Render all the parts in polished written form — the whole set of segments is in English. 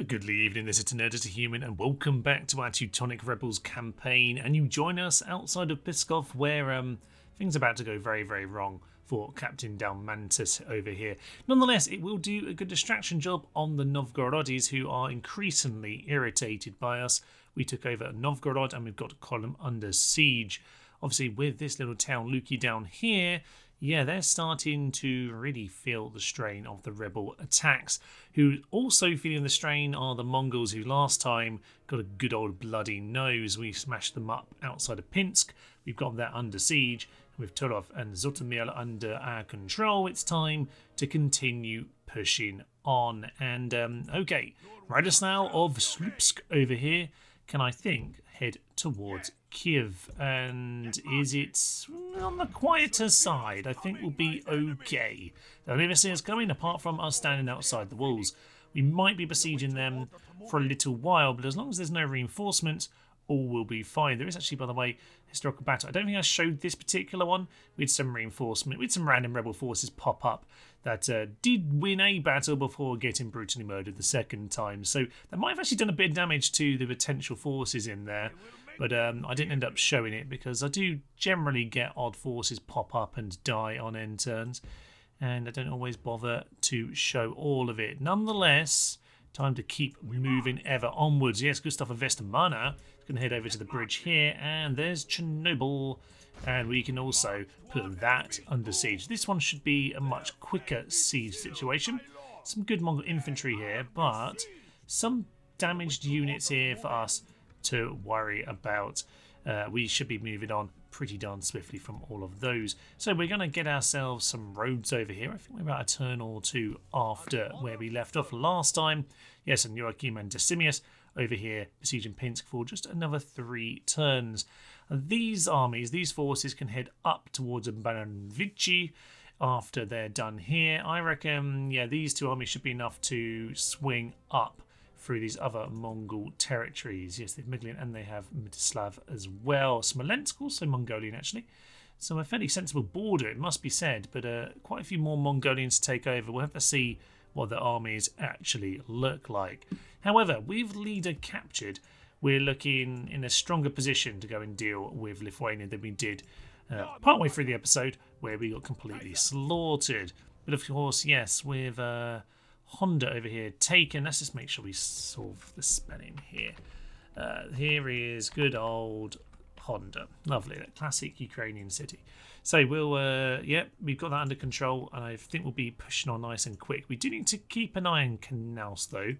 A goodly evening, this is Nerdist Human, and welcome back to our Teutonic Rebels campaign. And you join us outside of Pskov, where things are about to go very, very wrong for Captain Dalmantis over here. Nonetheless, it will do a good distraction job on the Novgorodis, who are increasingly irritated by us. We took over Novgorod, and we've got a column under siege. Obviously, with this little town, Luki, down here, yeah, they're starting to really feel the strain of the rebel attacks. Who also feeling the strain are the Mongols, who last time got a good old bloody nose. We smashed them up outside of Pinsk. We've got that under siege. With Turov and Zotomir under our control, it's time to continue pushing on. And, okay, Radoslau of Slupsk over here can, I think, head towards Kiev. And is it on the quieter side? I think we'll be okay. They'll never see us coming, apart from us standing outside the walls. We might be besieging them for a little while, but as long as there's no reinforcements, all will be fine. There is actually, by the way, historical battle. I don't think I showed this particular one. We had some reinforcement. We had some random rebel forces pop up that did win a battle before getting brutally murdered the second time. So that might have actually done a bit of damage to the potential forces in there. But I didn't end up showing it because I do generally get odd forces pop up and die on end turns. And I don't always bother to show all of it. Nonetheless, time to keep moving ever onwards. Yes, Gustav of Westermana is going to head over to the bridge here. And there's Chornobyl. And we can also put that under siege. This one should be a much quicker siege situation. Some good Mongol infantry here, but some damaged units here for us to worry about. We should be moving on pretty darn swiftly from all of those. So we're going to get ourselves some roads over here. I think we're about a turn or two after where we left off last time. Yes, and Joachim and Decimius over here besieging Pinsk for just another 3 turns. And these armies, these forces can head up towards Baranavichy after they're done here. I reckon, yeah, these 2 armies should be enough to swing up through these other Mongol territories. Yes, they have Miglian and they have Mstislav as well. Smolensk, also Mongolian actually. So a fairly sensible border, it must be said, but quite a few more Mongolians to take over. We'll have to see what the armies actually look like. However, with leader captured, we're looking in a stronger position to go and deal with Lithuania than we did partway through the episode, where we got completely slaughtered. But of course, yes, with Honda over here taken. Let's just make sure we solve the spelling here. Here is good old Honda. Lovely, that classic Ukrainian city. So we'll, we've got that under control, and I think we'll be pushing on nice and quick. We do need to keep an eye on Knaus though,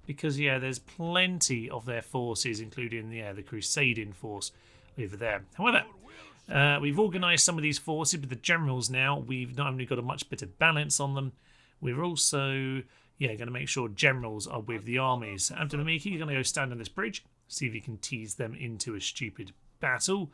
because there's plenty of their forces, including the Crusading force over there. However, we've organised some of these forces with the generals now. We've not only got a much better balance on them, we're also going to make sure generals are with the armies. Abdulhamid, going to go stand on this bridge, see if he can tease them into a stupid battle.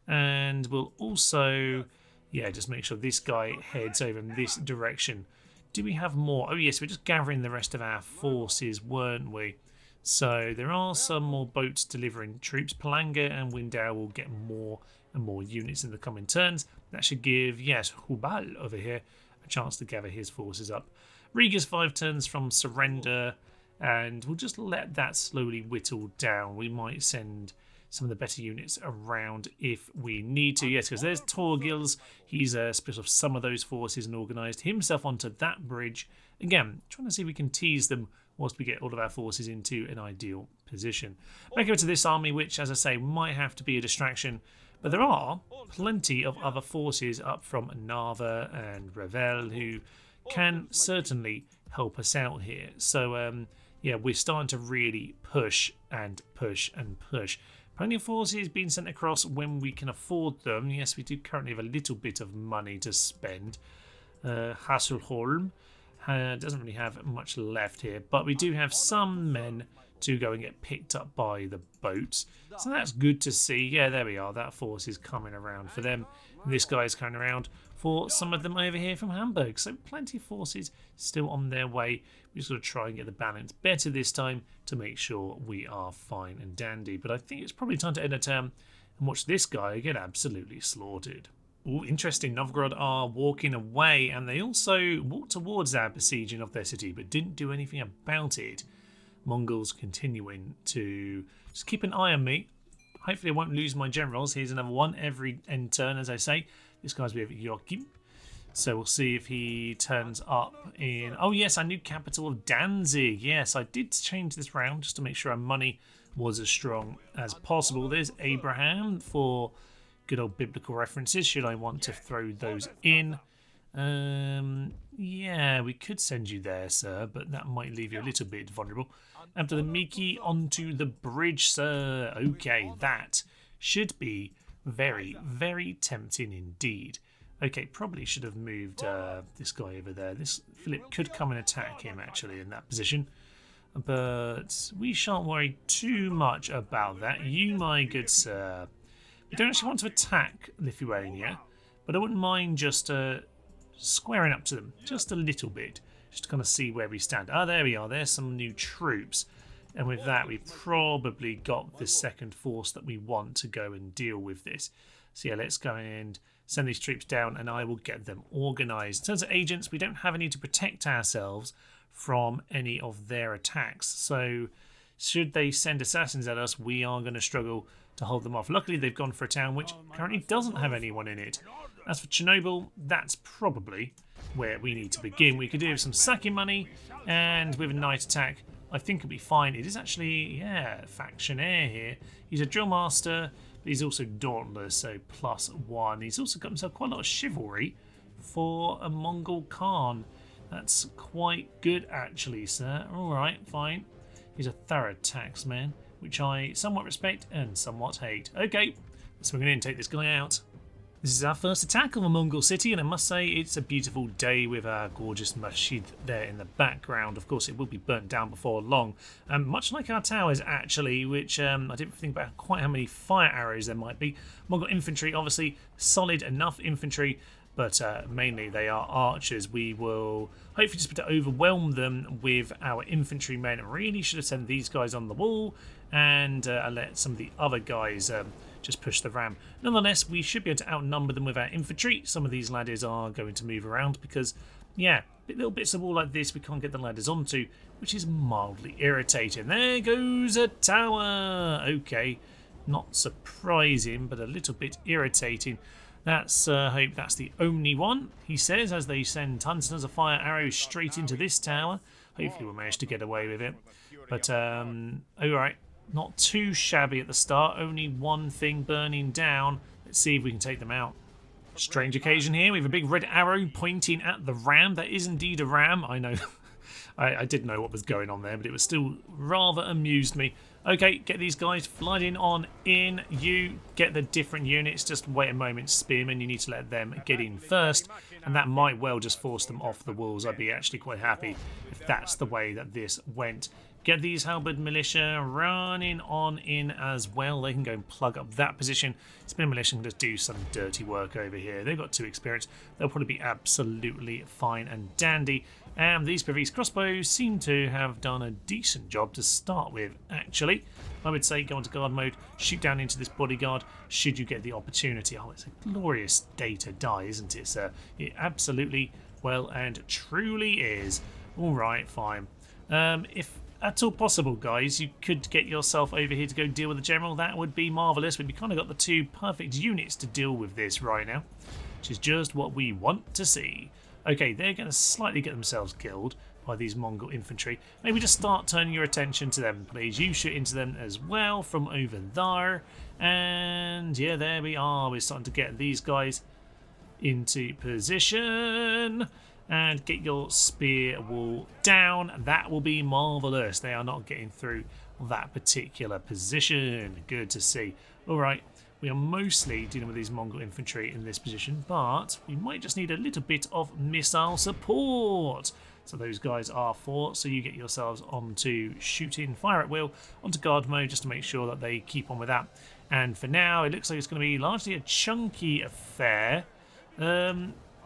And we'll also, just make sure this guy heads over in this direction. Do we have more? Oh yes, we're just gathering the rest of our forces, weren't we? So there are some more boats delivering troops. Palanga and Windau will get more and more units in the coming turns. That should give, Hubal over here a chance to gather his forces up. Riga's 5 turns from surrender, and we'll just let that slowly whittle down. We might send some of the better units around if we need to. Yes, because there's Torgils. He's split off some of those forces and organised himself onto that bridge. Again, trying to see if we can tease them whilst we get all of our forces into an ideal position. Back over to this army, which, as I say, might have to be a distraction. But there are plenty of other forces up from Narva and Revel who can certainly help us out here. So, we're starting to really push and push and push. Plenty of forces being sent across when we can afford them. Yes, we do currently have a little bit of money to spend. Hasselholm doesn't really have much left here, but we do have some men to go and get picked up by the boats. So that's good to see. Yeah, there we are. That force is coming around for them. And this guy is coming around for some of them over here from Hamburg. So plenty of forces still on their way. We just got to try and get the balance better this time to make sure we are fine and dandy. But I think it's probably time to end a turn and watch this guy get absolutely slaughtered. Ooh, interesting. Novgorod are walking away, and they also walked towards our besieging of their city, but didn't do anything about it. Mongols continuing to just keep an eye on me. Hopefully I won't lose my generals. Here's another one every end turn, as I say. This guy's with Joachim. So we'll see if he turns up in... Oh yes, our new capital of Danzig. Yes, I did change this round just to make sure our money was as strong as possible. There's Abraham for good old biblical references, should I want to throw those in. Yeah, we could send you there, sir, but that might leave you a little bit vulnerable. After the Miki, onto the bridge, sir. Okay, that should be very, very tempting indeed. Okay, probably should have moved this guy over there. This Philip could come and attack him, actually, in that position. But we shan't worry too much about that. You, my good sir. We don't actually want to attack Lithuania, but I wouldn't mind just squaring up to them just a little bit, just to kind of see where we stand. Ah, there we are. There's some new troops. And with that, we probably got the second force that we want to go and deal with this. So yeah, let's go and send these troops down and I will get them organised. In terms of agents, we don't have any to protect ourselves from any of their attacks. So should they send assassins at us, we are going to struggle to hold them off. Luckily, they've gone for a town which currently doesn't have anyone in it. As for Chornobyl, that's probably where we need to begin. We could do some sacking money, and with a night attack, I think it'll be fine. It is actually, yeah, Factionaire here. He's a drill master, but he's also dauntless, so +1. He's also got himself quite a lot of chivalry for a Mongol Khan. That's quite good, actually, sir. All right, fine. He's a thorough taxman, which I somewhat respect and somewhat hate. Okay, let's swing in and take this guy out. This is our first attack of a Mongol city, and I must say it's a beautiful day with our gorgeous masjid there in the background. Of course, it will be burnt down before long, much like our towers, actually, which I didn't think about quite how many fire arrows there might be. Mongol infantry, obviously, solid enough infantry, but mainly they are archers. We will hopefully just be able to overwhelm them with our infantrymen. Really should have sent these guys on the wall and let some of the other guys just push the ram. Nonetheless, we should be able to outnumber them with our infantry. Some of these ladders are going to move around because, yeah, little bits of wall like this we can't get the ladders onto, which is mildly irritating. There goes a tower. Okay, not surprising, but a little bit irritating. That's, hope that's the only one, he says, as they send tons and tons of fire arrows straight into this tower. Hopefully we'll manage to get away with it. But, alright, not too shabby at the start, only one thing burning down. Let's see if we can take them out. Strange occasion here, we have a big red arrow pointing at the ram. That is indeed a ram, I know. I didn't know what was going on there, but it was still rather amused me. Okay, get these guys flooding on in. You get the different units. Just wait a moment, spearmen. You need to let them get in first, and that might well just force them off the walls. I'd be actually quite happy if that's the way that this went. Get these halberd militia running on in as well. They can go and plug up that position. Spear militia can just do some dirty work over here. They've got 2 experience. They'll probably be absolutely fine and dandy. And these Pavese crossbows seem to have done a decent job to start with, actually. I would say go into guard mode, shoot down into this bodyguard should you get the opportunity. Oh, it's a glorious day to die, isn't it, sir? It absolutely, well and truly is. All right, fine. If at all possible, guys, you could get yourself over here to go deal with the general. That would be marvellous. We've kind of got the 2 perfect units to deal with this right now, which is just what we want to see. Okay, they're going to slightly get themselves killed by these Mongol infantry. Maybe just start turning your attention to them, please. You shoot into them as well from over there. And yeah, there we are. We're starting to get these guys into position. And get your spear wall down. That will be marvellous. They are not getting through that particular position. Good to see. All right. We are mostly dealing with these Mongol infantry in this position, but we might just need a little bit of missile support. So those guys are fought, so you get yourselves onto shooting, fire at will, onto guard mode, just to make sure that they keep on with that. And for now, it looks like it's going to be largely a chunky affair.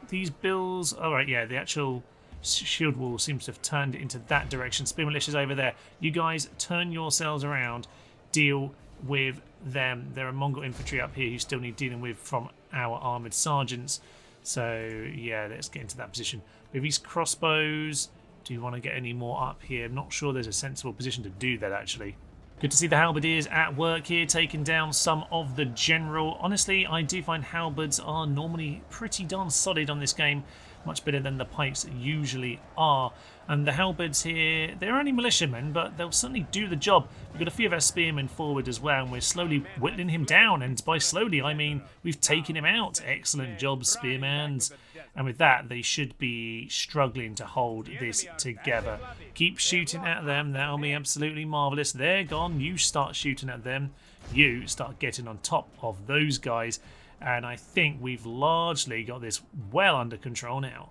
These bills, alright, yeah, the actual shield wall seems to have turned into that direction. Spear militia's over there. You guys turn yourselves around, deal with them. There are Mongol infantry up here who still need dealing with from our armoured sergeants. So yeah, let's get into that position. With these crossbows, Do you want to get any more up here? I'm not sure there's a sensible position to do that, actually. Good to see the halberdiers at work here, taking down some of the general. Honestly, I do find halberds are normally pretty darn solid on this game. Much better than the pikes usually are. And the halberds here, they're only militiamen, but they'll certainly do the job. We've got a few of our spearmen forward as well, and we're slowly whittling him down. And by slowly, I mean we've taken him out. Excellent job, spearmans. And with that, they should be struggling to hold this together. Keep shooting at them. That'll be absolutely marvellous. They're gone. You start shooting at them. You start getting on top of those guys. And I think we've largely got this well under control now.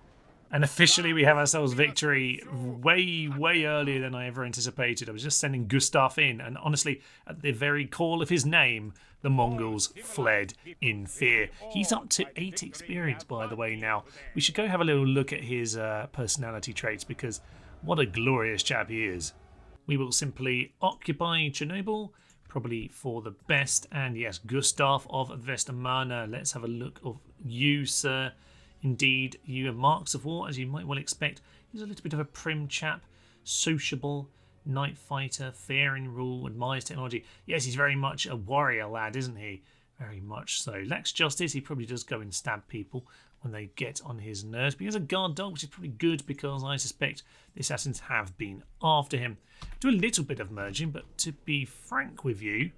And officially we have ourselves victory way earlier than I ever anticipated. I was just sending Gustav in, and honestly, at the very call of his name, the Mongols fled in fear. He's up to 8 experience, by the way, now. We should go have a little look at his personality traits, because what a glorious chap he is. We will simply occupy Chornobyl, probably for the best. And yes, Gustav of Vestamana. Let's have a look of you, sir. Indeed, you have marks of war, as you might well expect. He's a little bit of a prim chap, sociable, night fighter, fair in rule, admires technology. Yes, he's very much a warrior lad, isn't he? Very much so. Lacks justice. He probably does go and stab people when they get on his nerves. But he has a guard dog, which is probably good, because I suspect the assassins have been after him. Do a little bit of merging, but to be frank with you,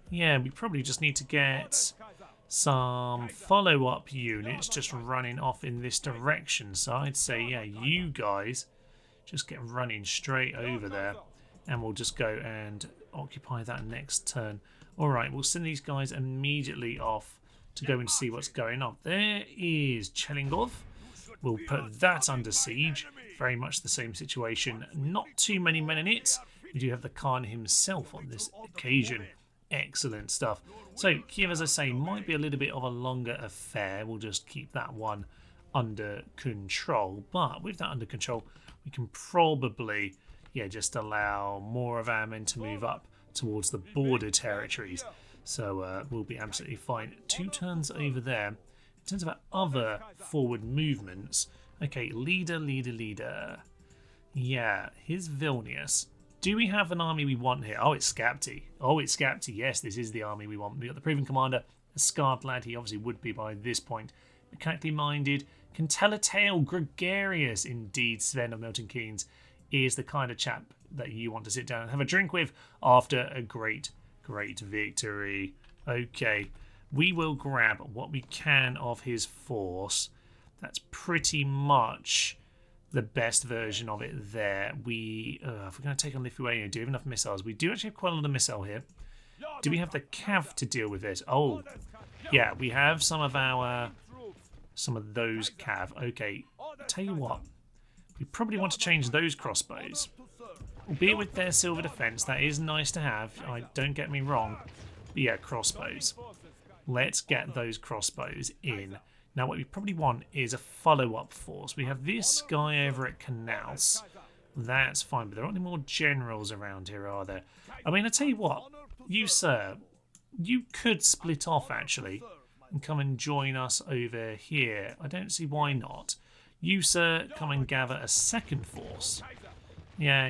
yeah, we probably just need to get some follow-up units just running off in this direction. So I'd say, yeah, you guys just get running straight over there, and we'll just go and occupy that next turn. Alright, we'll send these guys immediately off to go and see what's going on. There is Chelingov. We'll put that under siege. Very much the same situation. Not too many men in it. We do have the Khan himself on this occasion. Excellent stuff. So Kiev, as I say, might be a little bit of a longer affair. We'll just keep that one under control. But with that under control, we can probably, yeah, just allow more of our men to move up towards the border territories. So we'll be absolutely fine. 2 turns over there. In terms of our other forward movements, okay, leader. Yeah, here's Vilnius. Do we have an army we want here? Oh, it's Skapti. Yes, this is the army we want. We've got the proven commander, a scarred lad. He obviously would be by this point. Mechanically minded, can tell a tale, gregarious. Indeed, Sven of Milton Keynes is the kind of chap that you want to sit down and have a drink with after a great victory. Okay, we will grab what we can of his force. That's pretty much the best version of it there. If we're going to take on Lithuania, do we have enough missiles? We do actually have quite a lot of missile here. Do we have the cav to deal with it? Oh, yeah, we have some of those cav. Okay, I'll tell you what, we probably want to change those crossbows. Albeit with their silver defense, that is nice to have. Don't get me wrong. But yeah, crossbows. Let's get those crossbows in. Now what we probably want is a follow-up force. We have this guy over at Canals. That's fine, but there aren't any more generals around here, are there? I mean, I tell you what, you sir, you could split off actually and come and join us over here. I don't see why not. You sir, come and gather a second force. Yeah.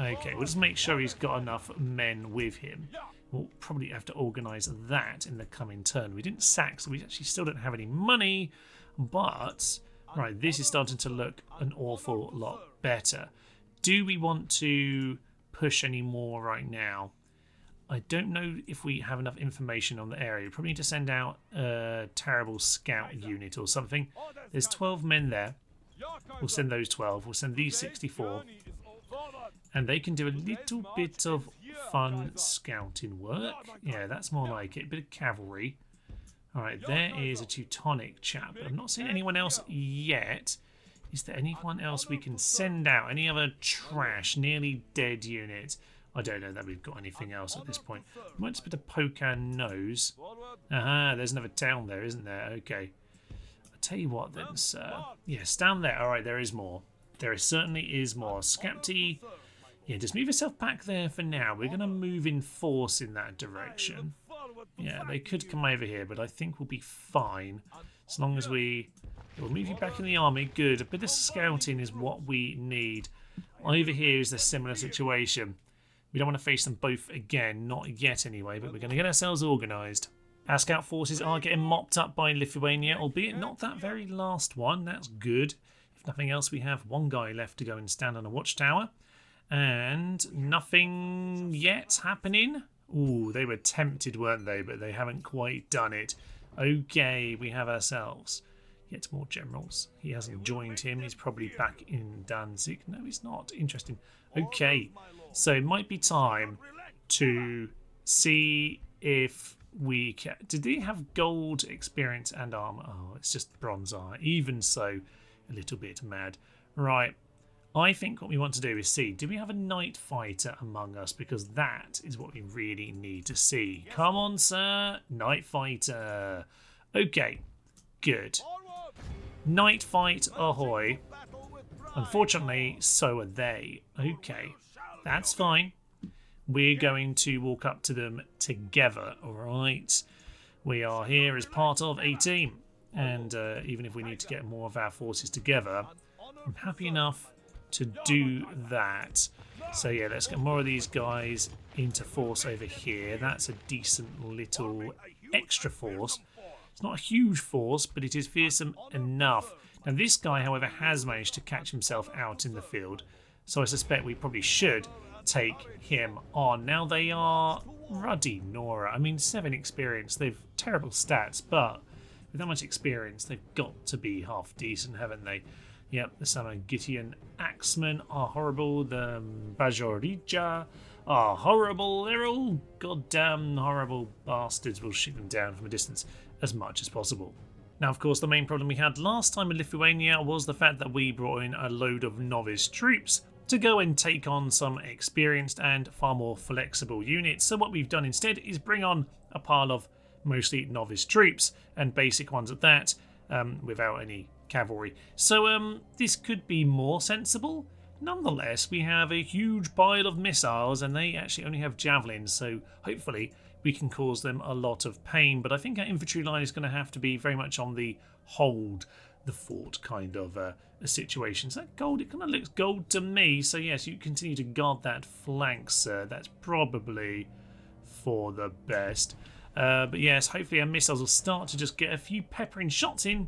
Okay, we'll just make sure he's got enough men with him. We'll probably have to organise that in the coming turn. We didn't sack, so we actually still don't have any money. But, right, this is starting to look an awful lot better. Do we want to push any more right now? I don't know if we have enough information on the area. We probably need to send out a terrible scout unit or something. There's 12 men there. We'll send those 12. We'll send these 64. And they can do a little bit of fun scouting work. Yeah, that's more like it. A bit of cavalry. Alright, there is a Teutonic chap. I'm not seeing anyone else yet. Is there anyone else we can send out? Any other trash, nearly dead units? I don't know that we've got anything else at this point. We might just put a poke our nose. Aha, there's another town there, isn't there? Okay. I'll tell you what then, sir. Yes, down there. Alright, there is more. There certainly is more. Skapti. Yeah, just move yourself back there for now. We're going to move in force in that direction. Yeah, they could come over here, but I think we'll be fine as long as we We'll move you back in the army. Good. A bit of scouting is what we need. Over here is a similar situation. We don't want to face them both again. Not yet anyway, but we're going to get ourselves organised. Our scout forces are getting mopped up by Lithuania, albeit not that very last one. That's good. If nothing else, we have one guy left to go and stand on a watchtower. And nothing yet happening. Ooh, they were tempted, weren't they? But they haven't quite done it. Okay, we have ourselves yet more generals. He hasn't joined him. He's probably back in Danzig. No, he's not. Interesting. Okay, so it might be time to see if we can... Did he have gold, experience and armor? Oh, it's just bronze armor. Even so, a little bit mad. Right. I think what we want to do is see, do we have a night fighter among us? Because that is what we really need to see. Come on, sir. Night fighter. Okay, good. Night fight, ahoy. Unfortunately, so are they. Okay, that's fine. We're going to walk up to them together, alright? We are here as part of a team. And even if we need to get more of our forces together, I'm happy enough to do that. So yeah, let's get more of these guys into force over here. That's a decent little extra force. It's not a huge force, but it is fearsome enough. Now this guy, however, has managed to catch himself out in the field, so I suspect we probably should take him on. Now they are ruddy Nora. I mean, 7 experience. They've terrible stats, but with that much experience, they've got to be half decent, haven't they? Yep, the Samogitian Axemen are horrible. The Bajorija are horrible. They're all goddamn horrible bastards. We'll shoot them down from a distance as much as possible. Now, of course, the main problem we had last time in Lithuania was the fact that we brought in a load of novice troops to go and take on some experienced and far more flexible units. So what we've done instead is bring on a pile of mostly novice troops and basic ones at that, without any cavalry. So this could be more sensible. Nonetheless, we have a huge pile of missiles and they actually only have javelins, so hopefully we can cause them a lot of pain. But I think our infantry line is going to have to be very much on the hold the fort kind of a situation. Is that gold? It kind of looks gold to me. So yes, you continue to guard that flank, sir. That's probably for the best. But yes, hopefully our missiles will start to just get a few peppering shots in,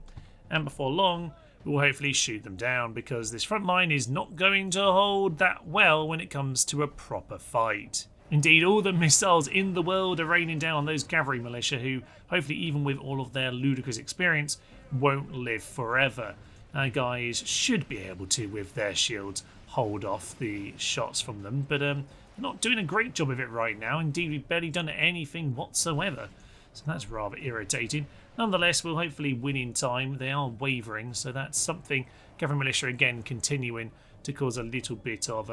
and before long we'll hopefully shoot them down, because this front line is not going to hold that well when it comes to a proper fight. Indeed, all the missiles in the world are raining down on those cavalry militia who, hopefully even with all of their ludicrous experience, won't live forever. Our guys should be able to, with their shields, hold off the shots from them, but they're not doing a great job of it right now. Indeed, we've barely done anything whatsoever, so that's rather irritating. Nonetheless, we'll hopefully win in time. They are wavering, so that's something. Cavalry militia again continuing to cause a little bit of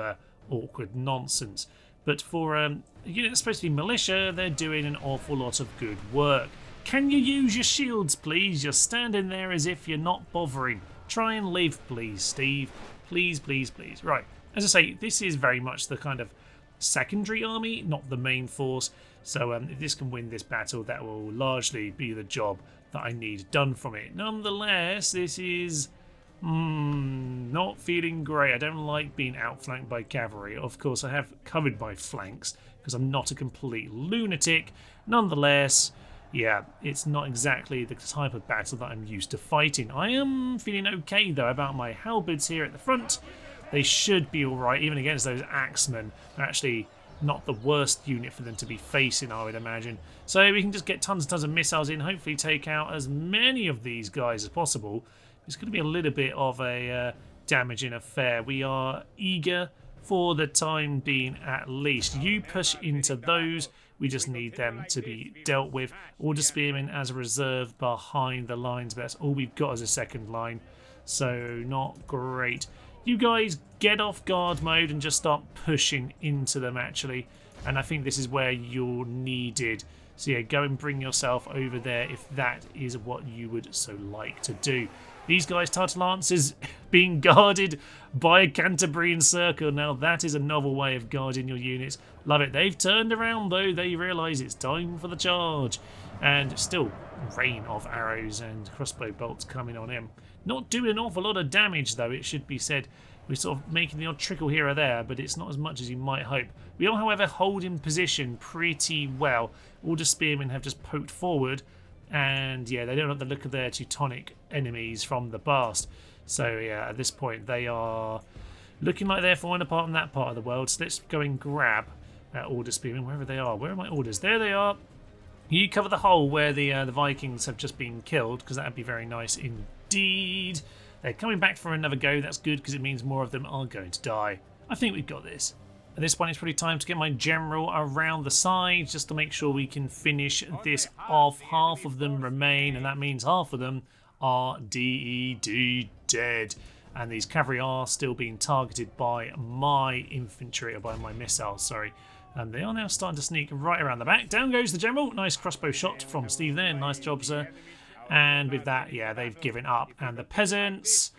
awkward nonsense. But for a unit that's supposed to be militia, they're doing an awful lot of good work. Can you use your shields, please? You're standing there as if you're not bothering. Try and live, please, Steve. Please, please, please. Right, as I say, this is very much the kind of secondary army, not the main force. So if this can win this battle, that will largely be the job that I need done from it. Nonetheless, this is not feeling great. I don't like being outflanked by cavalry. Of course, I have covered my flanks because I'm not a complete lunatic. Nonetheless, yeah, it's not exactly the type of battle that I'm used to fighting. I am feeling okay, though, about my halberds here at the front. They should be alright, even against those axemen. They're actually not the worst unit for them to be facing, I would imagine. So we can just get tons and tons of missiles in, hopefully take out as many of these guys as possible. It's going to be a little bit of a damaging affair. We are eager for the time being at least. You push into those. We just need them to be dealt with. Order spearmen as a reserve behind the lines, but that's all we've got as a second line. So not great. You guys get off guard mode and just start pushing into them, actually. And I think this is where you're needed. So yeah, go and bring yourself over there if that is what you would so like to do. These guys, Tartar Lancers, being guarded by a Cantabrian circle. Now that is a novel way of guarding your units. Love it. They've turned around though. They realise it's time for the charge. And still, rain of arrows and crossbow bolts coming on him. Not doing an awful lot of damage though, it should be said. We're sort of making the odd trickle here or there, but it's not as much as you might hope. We are, however, holding position pretty well. All the spearmen have just poked forward, and yeah, they don't like the look of their Teutonic enemies from the past. So yeah, at this point they are looking like they're falling apart in that part of the world. So let's go and grab order spearmen wherever they are. Where are my orders? There they are. You cover the hole where the Vikings have just been killed, because that would be very nice indeed. They're coming back for another go. That's good because it means more of them are going to die. I think we've got this. At this point, it's probably time to get my general around the sides just to make sure we can finish this off. Half of them remain, and that means half of them are dead. And these cavalry are still being targeted by my infantry, or by my missiles, sorry. And they are now starting to sneak right around the back. Down goes the general. Nice crossbow shot from Steve there. Nice job, sir. And with that, yeah, they've given up. And the peasants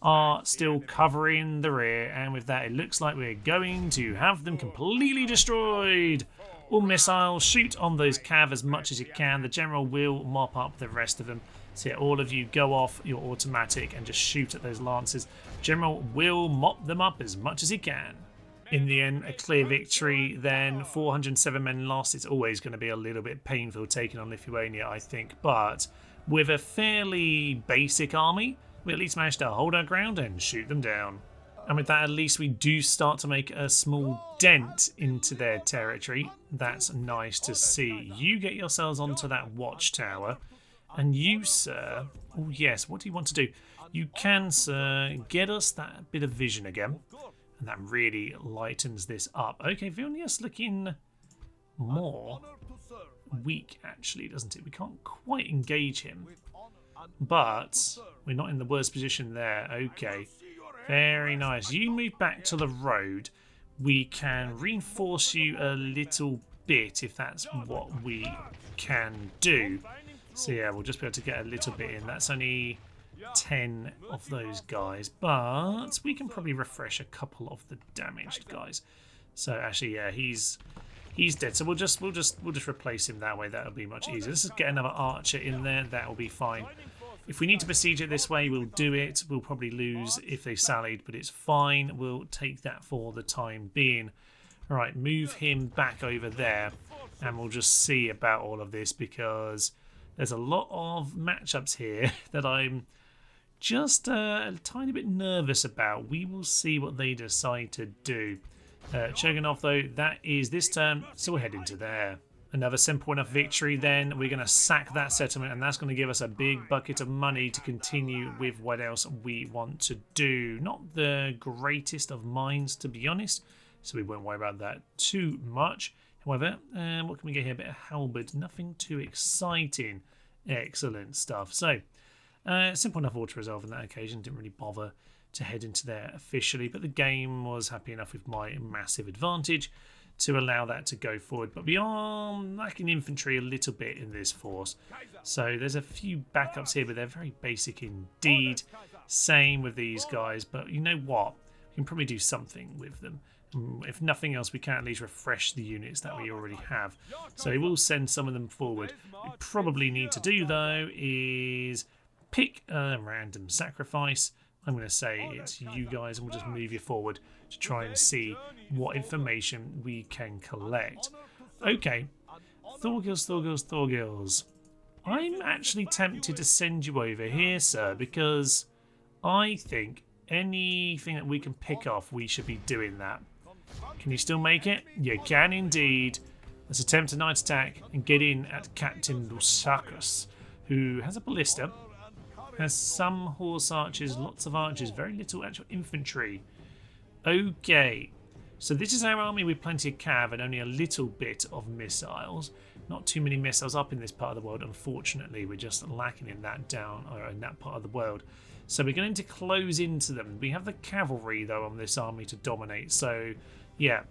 are still covering the rear. And with that, it looks like we're going to have them completely destroyed. All missiles, shoot on those cav as much as you can. The general will mop up the rest of them. So yeah, all of you go off your automatic and just shoot at those lancers. General will mop them up as much as he can. In the end, a clear victory then. 407 men lost. It's always going to be a little bit painful taking on Lithuania, I think. But with a fairly basic army, we at least managed to hold our ground and shoot them down. And with that, at least we do start to make a small dent into their territory. That's nice to see. You get yourselves onto that watchtower. And you, sir, oh yes, what do you want to do? You can, sir, get us that bit of vision again. And that really lightens this up. Okay, Vilnius looking more weak, actually, doesn't it? We can't quite engage him. But we're not in the worst position there. Okay, very nice. You move back to the road. We can reinforce you a little bit if that's what we can do. So yeah, we'll just be able to get a little bit in. That's only 10 of those guys, but we can probably refresh a couple of the damaged guys. So actually, yeah, he's dead. So we'll just replace him that way. That'll be much easier. Let's just get another archer in there. That will be fine. If we need to besiege it this way, we'll do it. We'll probably lose if they sallied, but it's fine. We'll take that for the time being. All right, move him back over there, and we'll just see about all of this, because there's a lot of matchups here that I'm just a tiny bit nervous about. We will see what they decide to do. Choganov, though, that is this turn, so we'll head into there. Another simple enough victory then. We're going to sack that settlement, and that's going to give us a big bucket of money to continue with what else we want to do. Not the greatest of minds, to be honest, so we won't worry about that too much. However, what can we get here? A bit of halberd, nothing too exciting. Excellent stuff. So, simple enough auto-resolve on that occasion. Didn't really bother to head into there officially, but the game was happy enough with my massive advantage to allow that to go forward. But we are lacking infantry a little bit in this force. So there's a few backups here, but they're very basic indeed. Same with these guys, but you know what? We can probably do something with them. If nothing else, we can at least refresh the units that we already have. So we will send some of them forward. What we probably need to do, though, is pick a random sacrifice. I'm going to say it's you guys, and we'll just move you forward to try and see what information we can collect. Okay, Thorgils. I'm actually tempted to send you over here, sir, because I think anything that we can pick off, we should be doing that. Can you still make it? You can indeed. Let's attempt a night attack and get in at Captain Lusakos, who has a ballista, has some horse archers, lots of archers, very little actual infantry. Okay, so this is our army with plenty of cav and only a little bit of missiles. Not too many missiles up in this part of the world, unfortunately. We're just lacking in that in that part of the world. So we're going to close into them. We have the cavalry, though, on this army to dominate. So, yeah.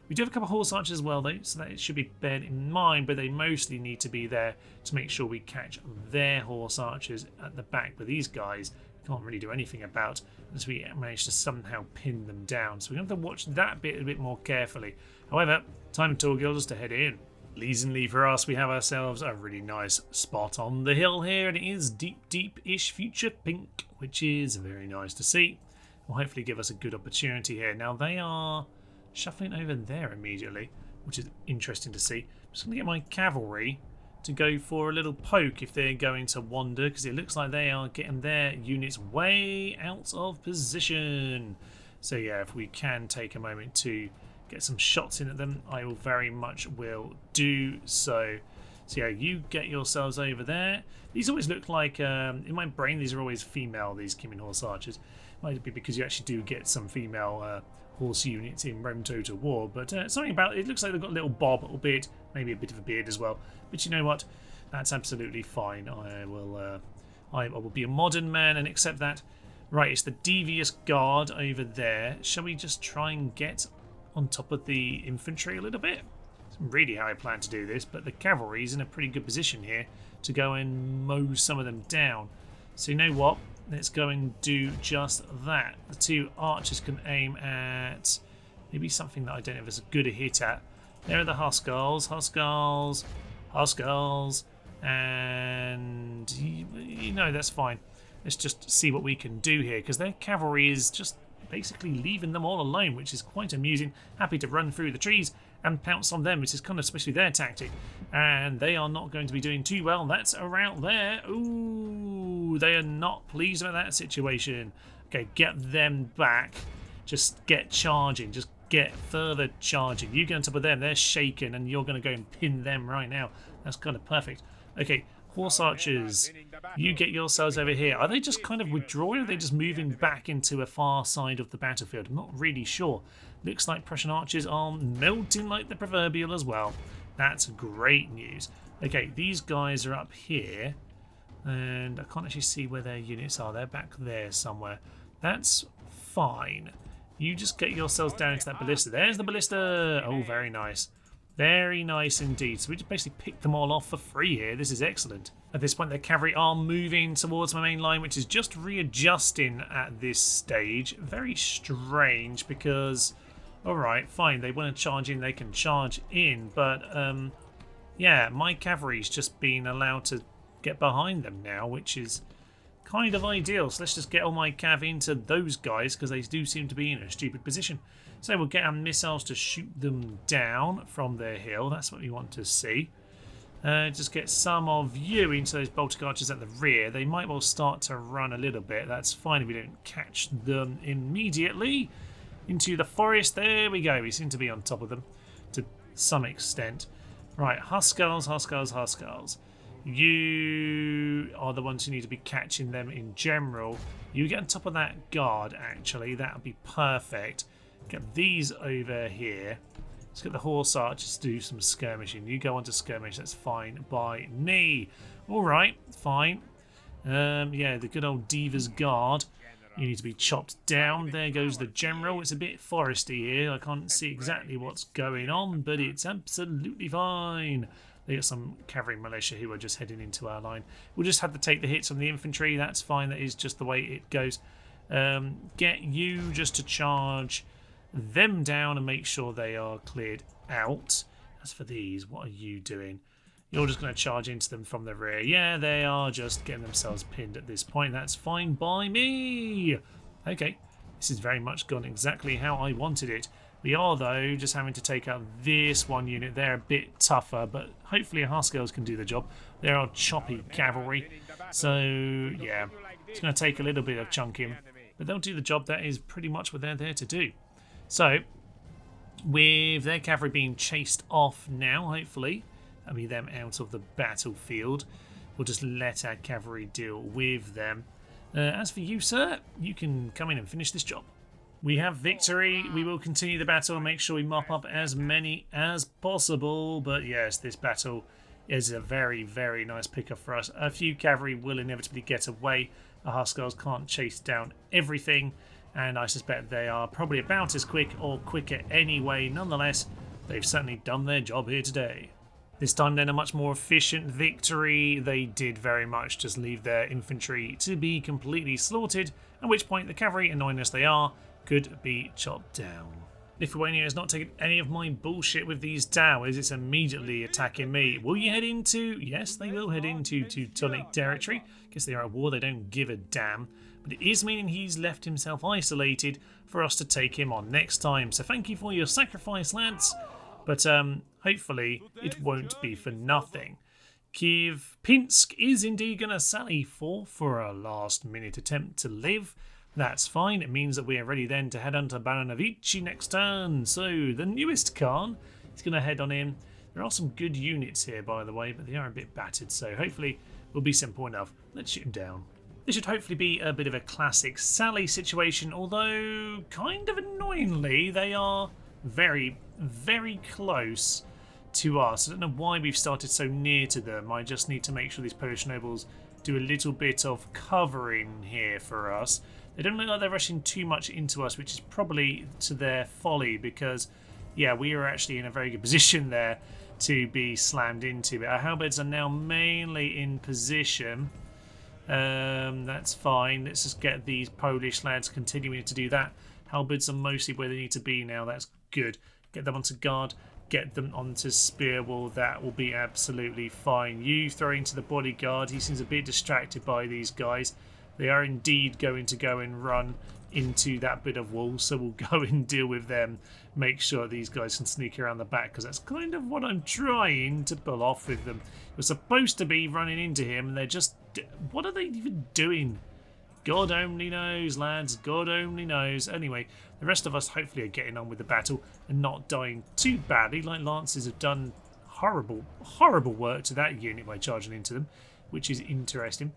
We do have a couple of horse archers as well, though, so that it should be beared in mind, but they mostly need to be there to make sure we catch their horse archers at the back. But these guys can't really do anything about unless we manage to somehow pin them down. So we're going to have to watch that bit a bit more carefully. However, time to guilds to head in. Leisurely for us, we have ourselves a really nice spot on the hill here, and it is deep-ish future pink, which is very nice to see. Will hopefully give us a good opportunity here. Now they are shuffling over there immediately, which is interesting to see. I'm just going to get my cavalry to go for a little poke if they're going to wander, because it looks like they are getting their units way out of position. So yeah, if we can take a moment to get some shots in at them, I will very much will do so. So yeah, you get yourselves over there. These always look like, in my brain, these are always female, these Kimin Horse Archers. Might be because you actually do get some female horse units in Rome Total War, but something about it looks like they've got a little bob, albeit maybe a bit of a beard as well. But you know what? That's absolutely fine. I will be a modern man and accept that. Right, it's the devious guard over there. Shall we just try and get on top of the infantry a little bit? It's really how I plan to do this, but the cavalry is in a pretty good position here to go and mow some of them down. So you know what? Let's go and do just that. The two archers can aim at maybe something that I don't have as good a hit at. There are the Huskars, and you know, that's fine. Let's just see what we can do here, because their cavalry is just basically leaving them all alone, which is quite amusing. Happy to run through the trees and pounce on them, which is kind of especially their tactic. And they are not going to be doing too well. That's a rout there. Ooh, they are not pleased with that situation. Okay, get them back. Just get charging. Just get further charging. You get on top of them. They're shaken, and you're going to go and pin them right now. That's kind of perfect. Okay, horse archers, you get yourselves over here. Are they just kind of withdrawing, or are they just moving back into a far side of the battlefield? I'm not really sure. Looks like Prussian archers are melting like the proverbial as well. That's great news. Okay, these guys are up here, and I can't actually see where their units are. They're back there somewhere. That's fine. You just get yourselves down into that ballista. There's the ballista. Oh, very nice. Very nice indeed. So we just basically picked them all off for free here. This is excellent. At this point, the cavalry are moving towards my main line, which is just readjusting at this stage. Very strange because, all right, fine, they want to charge in, they can charge in, but yeah, my cavalry's just been allowed to get behind them now, which is kind of ideal. So let's just get all my cav into those guys, because they do seem to be in a stupid position. So we'll get our missiles to shoot them down from their hill. That's what we want to see. Just get some of you into those Baltic archers at the rear. They might well start to run a little bit. That's fine if we don't catch them immediately. Into the forest. There we go. We seem to be on top of them to some extent. Right, Huskars. You are the ones who need to be catching them in general. You get on top of that guard, actually. That would be perfect. Get these over here. Let's get the horse archers to do some skirmishing. You go on to skirmish. That's fine by me. All right, fine. Yeah, the good old Diva's guard. You need to be chopped down. There goes the general. It's a bit foresty here. I can't see exactly what's going on, but it's absolutely fine. They got some cavalry militia who are just heading into our line. We'll just have to take the hits on the infantry. That's fine. That is just the way it goes. Get you just to charge them down and make sure they are cleared out. As for these, what are you doing? You're just going to charge into them from the rear. Yeah, they are just getting themselves pinned at this point. That's fine by me. Okay, this has very much gone exactly how I wanted it. We are, though, just having to take out this one unit. They're a bit tougher, but hopefully Huskars can do the job. They are choppy cavalry. So, yeah, it's going to take a little bit of chunking, but they'll do the job. That is pretty much what they're there to do. So, with their cavalry being chased off now, hopefully, that'll be them out of the battlefield. We'll just let our cavalry deal with them. As for you, sir, you can come in and finish this job. We have victory. We will continue the battle and make sure we mop up as many as possible. But yes, this battle is a very, very nice pickup for us. A few cavalry will inevitably get away. The Huskars can't chase down everything, and I suspect they are probably about as quick or quicker anyway. Nonetheless, they've certainly done their job here today. This time then a much more efficient victory. They did very much just leave their infantry to be completely slaughtered, at which point the cavalry, annoying as they are, could be chopped down. Lithuania has not taken any of my bullshit with these towers. It's immediately attacking me. Will you head into... Yes, they will head into Teutonic territory. Guess they are at war. They don't give a damn. But it is meaning he's left himself isolated for us to take him on next time. So thank you for your sacrifice, lads. But hopefully it won't be for nothing. Kiev Pinsk is indeed going to sally forth for a last-minute attempt to live. That's fine. It means that we are ready then to head on to Baranavichy next turn. So the newest Khan is going to head on in. There are some good units here, by the way, but they are a bit battered. So hopefully will be simple enough. Let's shoot them down. This should hopefully be a bit of a classic Sally situation, although kind of annoyingly they are very, very close to us. I don't know why we've started so near to them. I just need to make sure these Polish nobles do a little bit of covering here for us. They don't look like they're rushing too much into us, which is probably to their folly because, yeah, we are actually in a very good position there to be slammed into. But our halberds are now mainly in position. That's fine. Let's just get these Polish lads continuing to do that. Halberds are mostly where they need to be now. That's good. Get them onto guard. Get them onto spear wall. That will be absolutely fine. You throw into the bodyguard. He seems a bit distracted by these guys. They are indeed going to go and run into that bit of wall, so we'll go and deal with them. Make sure these guys can sneak around the back, because that's kind of what I'm trying to pull off with them. We're supposed to be running into him, and they're just... What are they even doing? God only knows, lads. God only knows. Anyway, the rest of us hopefully are getting on with the battle and not dying too badly. Like Lancers have done horrible, horrible work to that unit by charging into them, which is interesting.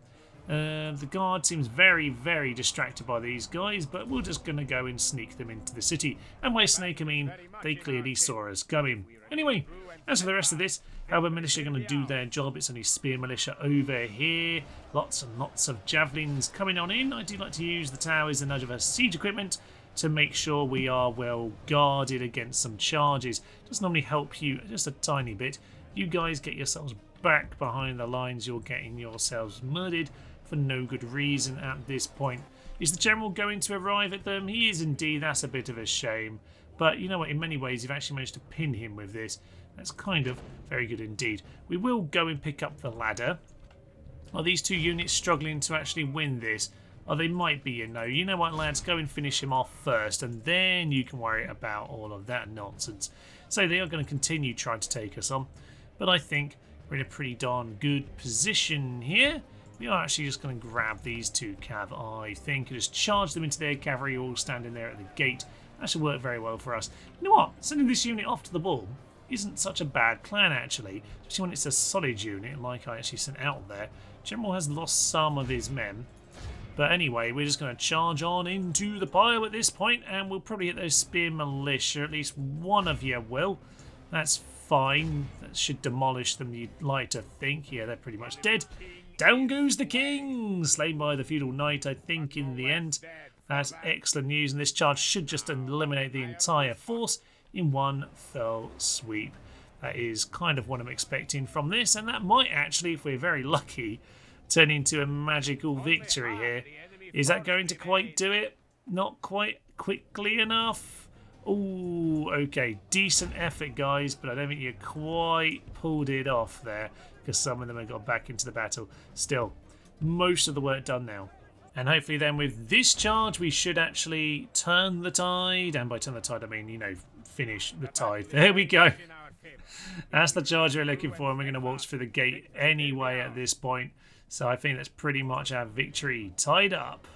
The guard seems very, very distracted by these guys, but we're just going to go and sneak them into the city. And by snake, I mean they clearly saw us coming. Anyway, as for the rest of this, Halberd militia are going to do their job. It's only spear militia over here. Lots and lots of javelins coming on in. I do like to use the towers and other siege equipment to make sure we are well guarded against some charges. Does normally help you just a tiny bit. You guys get yourselves back behind the lines. You're getting yourselves murdered for no good reason at this point. Is the general going to arrive at them? He is indeed. That's a bit of a shame. But you know what? In many ways, you've actually managed to pin him with this. That's kind of very good indeed. We will go and pick up the ladder. Are these two units struggling to actually win this? Oh, they might be, you know. You know what, lads? Go and finish him off first, and then you can worry about all of that nonsense. So they are going to continue trying to take us on. But I think we're in a pretty darn good position here. We are actually just going to grab these two cav, I think, and just charge them into their cavalry all standing there at the gate. That should work very well for us. You know what? Sending this unit off to the ball isn't such a bad plan, actually, especially when it's a solid unit like I actually sent out there. General has lost some of his men. But anyway, we're just going to charge on into the pile at this point, and we'll probably hit those spear militia. At least one of you will. That's fine. That should demolish them, you'd like to think. Yeah, they're pretty much dead. Down goes the king! Slain by the feudal knight, I think, in the end. That's excellent news, and this charge should just eliminate the entire force in one fell sweep. That is kind of what I'm expecting from this, and that might actually, if we're very lucky, turn into a magical victory here. Is that going to quite do it? Not quite quickly enough? Ooh, okay, decent effort, guys, but I don't think you quite pulled it off there, because some of them have got back into the battle. Still, most of the work done now. And hopefully then with this charge we should actually turn the tide. And by turn the tide I mean, you know, finish the tide. There we go. That's the charge we're looking for, and we're going to waltz through the gate anyway at this point. So I think that's pretty much our victory tied up.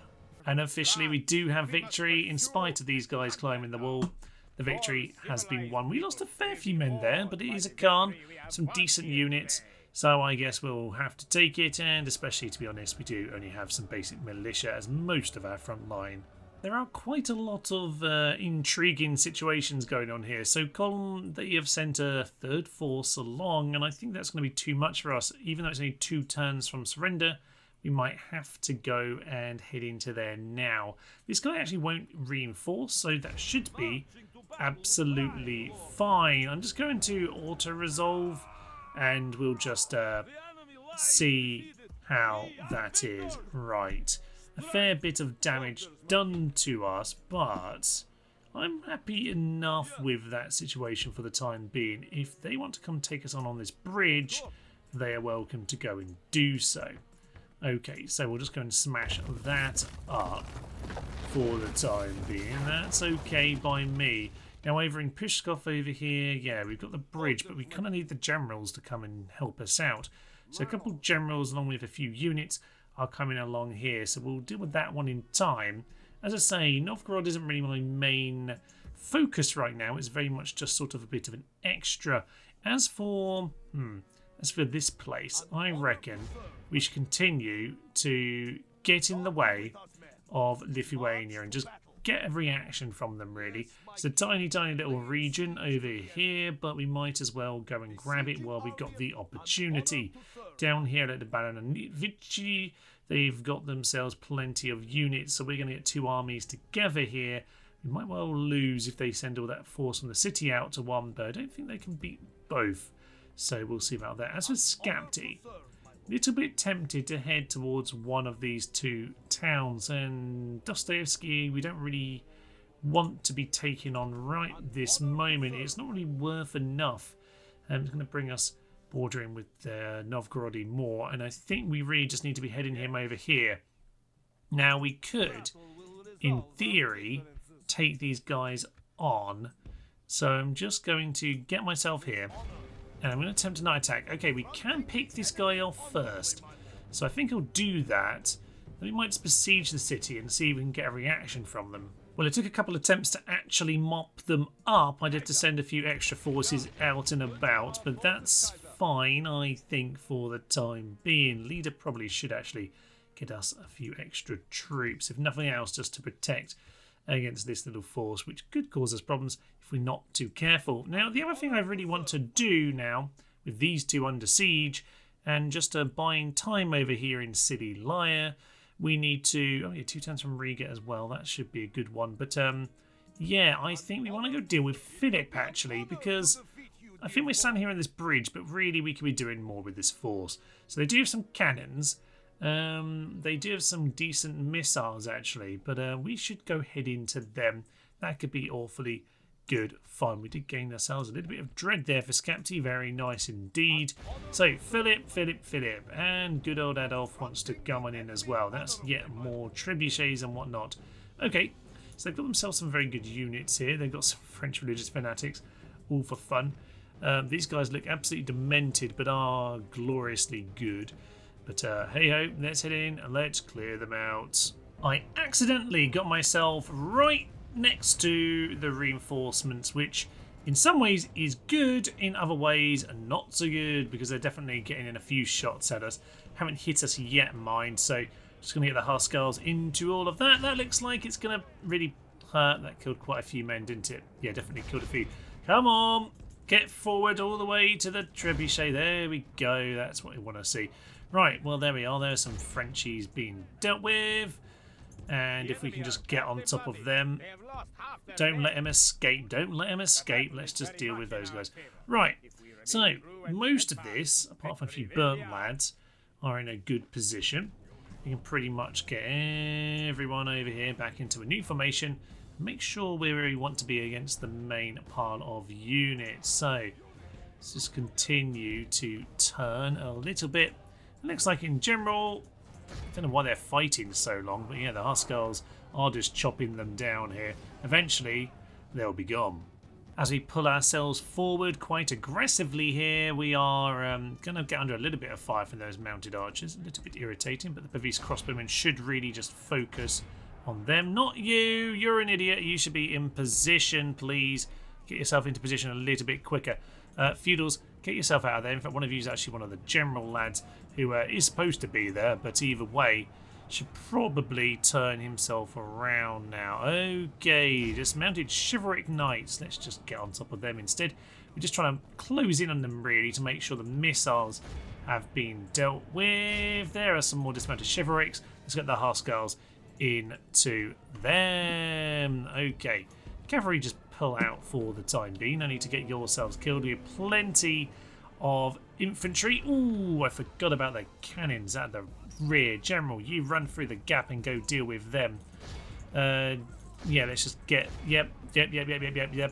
And officially we do have victory in spite of these guys climbing the wall. The victory has been won. We lost a fair few men there, but it is a Khan. Some decent units. So I guess we'll have to take it, and especially, to be honest, we do only have some basic militia as most of our front line. There are quite a lot of intriguing situations going on here. So Colin, they have sent a third force along, and I think that's going to be too much for us. Even though it's only 2 turns from surrender, we might have to go and head into there now. This guy actually won't reinforce, so that should be absolutely fine. I'm just going to auto-resolve and we'll just see how that is. Right, a fair bit of damage done to us, but I'm happy enough with that situation for the time being. If they want to come take us on this bridge, they are welcome to go and do so. Okay, so we'll just go and smash that up for the time being. That's okay by me. Now over in Pskov over here, yeah, we've got the bridge, but we kind of need the generals to come and help us out. So a couple of generals along with a few units are coming along here, so we'll deal with that one in time. As I say, Novgorod isn't really my main focus right now. It's very much just sort of a bit of an extra. As for this place, I reckon we should continue to get in the way of Lithuania and just get a reaction from them, really. It's a tiny little region over here, but we might as well go and grab it while we've got the opportunity. Down here at the Baranavichy, they've got themselves plenty of units, so we're going to get two armies together here. We might well lose if they send all that force from the city out to one, but I don't think they can beat both. So we'll see about that. As for Skapti, little bit tempted to head towards one of these two towns, and Dostoevsky we don't really want to be taking on right this moment. It's not really worth enough. It's going to bring us bordering with Novgorod more, and I think we really just need to be heading him over here. Now we could, in theory, take these guys on, so I'm just going to get myself here. And I'm going to attempt a night attack. Okay, we can pick this guy off first. So I think I'll do that. Then we might just besiege the city and see if we can get a reaction from them. Well, it took a couple of attempts to actually mop them up. I did have to send a few extra forces out and about, but that's fine, I think, for the time being. Leader probably should actually get us a few extra troops, if nothing else, just to protect against this little force, which could cause us problems if we're not too careful. Now, the other thing I really want to do now, with these two under siege, and just buying time over here in City Lyre, we need to... Oh, yeah, 2 turns from Riga as well. That should be a good one. But, yeah, I think we want to go deal with Philip, actually, because I think we're standing here on this bridge, but really we could be doing more with this force. So they do have some cannons. They do have some decent missiles, actually, but we should go head into them. That could be awfully good fun. We did gain ourselves a little bit of dread there for Skapti. Very nice indeed. So, Philip, and good old Adolf wants to come on in as well. That's yet more trebuchets and whatnot. Okay, so they've got themselves some very good units here. They've got some French religious fanatics, all for fun. These guys look absolutely demented, but are gloriously good. But hey-ho, let's head in and let's clear them out. I accidentally got myself right next to the reinforcements, which in some ways is good, in other ways not so good, because they're definitely getting in a few shots at us. Haven't hit us yet, mind, so just going to get the Huskars into all of that. That looks like it's going to really hurt. That killed quite a few men, didn't it? Yeah, definitely killed a few. Come on, get forward all the way to the trebuchet. There we go, that's what we want to see. Right, well, there we are. There's some Frenchies being dealt with. And if we can just get on top of them. Don't let them escape. Don't let them escape. Let's just deal with those guys. Right, so most of this, apart from a few burnt lads, are in a good position. We can pretty much get everyone over here back into a new formation. Make sure we're where we want to be against the main pile of units. So let's just continue to turn a little bit. It looks like in general, I don't know why they're fighting so long, but yeah, the Huskars are just chopping them down here. Eventually, they'll be gone. As we pull ourselves forward quite aggressively here, we are going to get under a little bit of fire from those mounted archers. A little bit irritating, but the Pavis crossbowmen should really just focus on them. Not you! You're an idiot. You should be in position, please. Get yourself into position a little bit quicker. Feudals, get yourself out of there. In fact, one of you is actually one of the general lads who is supposed to be there, but either way, should probably turn himself around now. Okay, dismounted chivalric knights. Let's just get on top of them instead. We're just trying to close in on them, really, to make sure the missiles have been dealt with. There are some more dismounted chivalrics. Let's get the Huskars into them. Okay, cavalry just pull out for the time being. No need to get yourselves killed. We have plenty of infantry. Ooh, I forgot about the cannons at the rear. General, you run through the gap and go deal with them. Yeah, let's just get... Yep.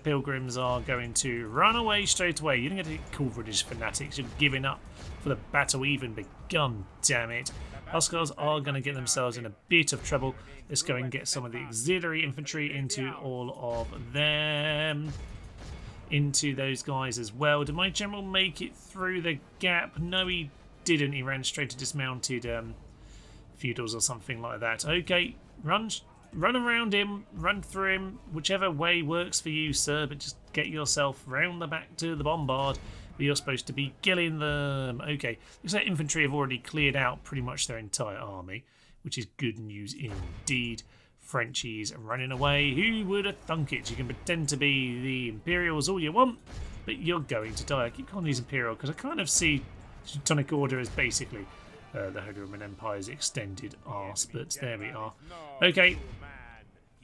Pilgrims are going to run away straight away. You don't get to call British fanatics. You're giving up for the battle even begun, damn it. Huskars are going to get themselves in a bit of trouble. Let's go and get some of the auxiliary infantry into all of them. Into those guys as well. Did my general make it through the gap? No, he didn't. He ran straight to dismounted feudals or something like that. Okay, run around him, run through him, whichever way works for you, sir, but just get yourself round the back to the bombard. You're supposed to be killing them. Okay, looks like infantry have already cleared out pretty much their entire army, which is good news indeed. Frenchies running away. Who would have thunk it? You can pretend to be the Imperials all you want, but you're going to die. I keep calling these Imperial because I kind of see Teutonic Order as basically the Holy Roman Empire's extended arse, but there we are. Okay,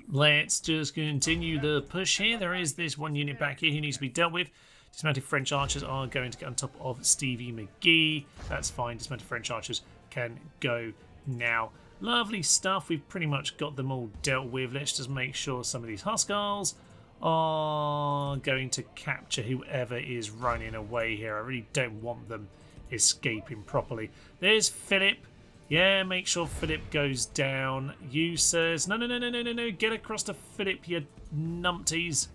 let's just continue the push here. There is this one unit back here who needs to be dealt with. Dismounted French archers are going to get on top of Stevie McGee. That's fine. Dismounted French archers can go now. Lovely stuff. We've pretty much got them all dealt with. Let's just make sure some of these Huskars are going to capture whoever is running away here. I really don't want them escaping properly. There's Philip. Yeah, make sure Philip goes down. You, sirs. No. Get across to Philip, you numpties.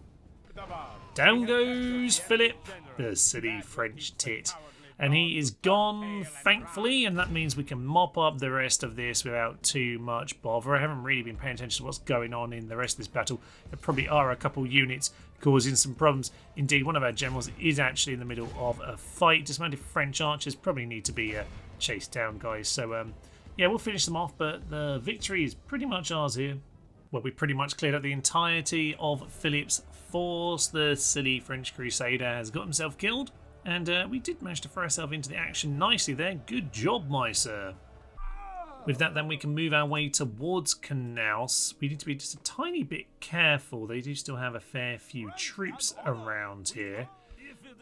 Down goes Philip, the silly French tit. And he is gone, thankfully, and that means we can mop up the rest of this without too much bother. I haven't really been paying attention to what's going on in the rest of this battle. There probably are a couple units causing some problems. Indeed, one of our generals is actually in the middle of a fight. Dismounted French archers probably need to be chased down, guys. So, yeah, we'll finish them off, but the victory is pretty much ours here. Well, we pretty much cleared up the entirety of Philip's force. The silly French Crusader has got himself killed. And we did manage to throw ourselves into the action nicely there. Good job, my sir. With that, then, we can move our way towards Knaus. We need to be just a tiny bit careful. They do still have a fair few troops around here.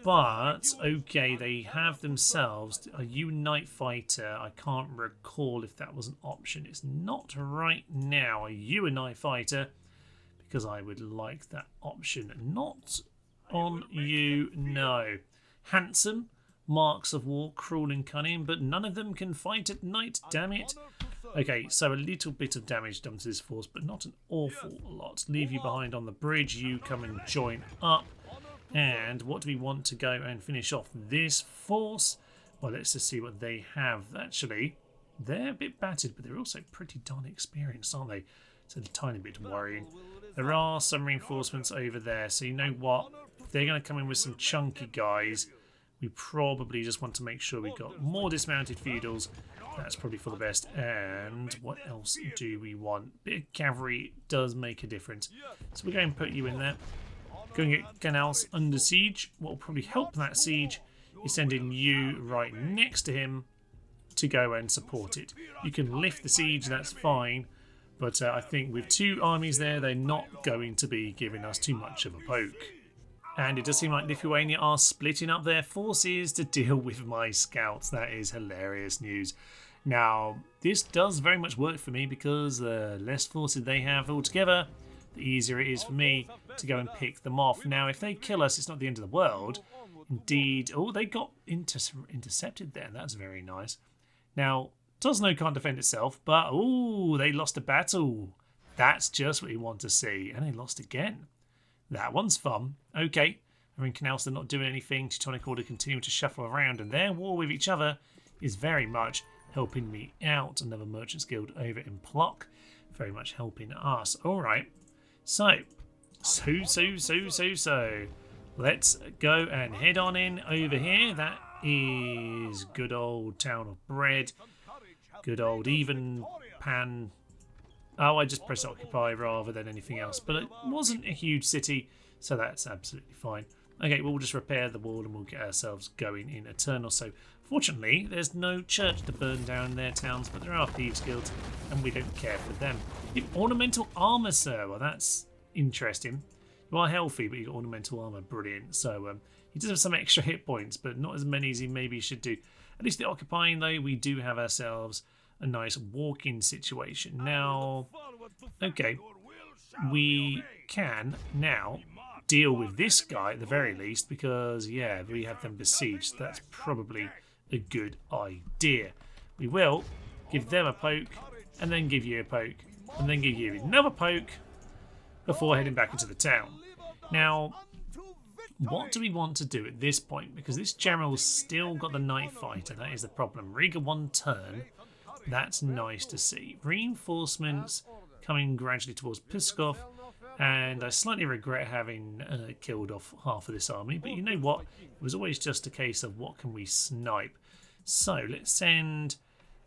But, okay, they have themselves a Unite fighter. I can't recall if that was an option. It's not right now, a Unite fighter, because I would like that option. Not on you, no. Handsome, marks of war, cruel and cunning, but none of them can fight at night, damn it. Okay, so a little bit of damage done to this force, but not an awful lot. Leave you behind on the bridge, you come and join up. And what do we want to go and finish off this force? Well, let's just see what they have. Actually, they're a bit battered, but they're also pretty darn experienced, aren't they? It's a tiny bit worrying. There are some reinforcements over there, so you know what? If they're going to come in with some chunky guys, we probably just want to make sure we've got more dismounted feudals. That's probably for the best. And what else do we want? Bit of cavalry does make a difference. So we're going to put you in there. Going to get Knaus under siege. What will probably help that siege is sending you right next to him to go and support it. You can lift the siege, that's fine. But I think with two armies there, they're not going to be giving us too much of a poke. And it does seem like Lithuania are splitting up their forces to deal with my scouts. That is hilarious news. Now, this does very much work for me because the less forces they have altogether, the easier it is for me to go and pick them off. Now, if they kill us, it's not the end of the world. Indeed. Oh, they got intercepted there. That's very nice. Now, Tosno can't defend itself, but oh, they lost a battle. That's just what you want to see. And they lost again. That one's fun. Okay. I mean, Knaus, they're not doing anything. Teutonic Order continue to shuffle around, and their war with each other is very much helping me out. Another Merchants Guild over in Plock. Very much helping us. All right. So. Let's go and head on in over here. That is good old Town of Bread. Good old even pan. Oh, I just pressed occupy rather than anything else. But it wasn't a huge city, so that's absolutely fine. Okay, we'll just repair the wall and we'll get ourselves going in a turn or so. Fortunately, there's no church to burn down in their towns, but there are thieves guilds, and we don't care for them. You have ornamental armour, sir. Well, that's interesting. You are healthy, but you've got ornamental armour. Brilliant. So He does have some extra hit points, but not as many as he maybe should do. At least the occupying, though, we do have ourselves a nice walk-in situation. Now, okay, we can now deal with this guy at the very least because, yeah, we have them besieged. That's probably a good idea. We will give them a poke and then give you a poke and then give you another poke before heading back into the town. Now, what do we want to do at this point? Because this general's still got the night fighter. That is the problem. Riga 1 turn. That's nice to see. Reinforcements coming gradually towards Pskov. And I slightly regret having killed off half of this army. But you know what? It was always just a case of what can we snipe. So let's send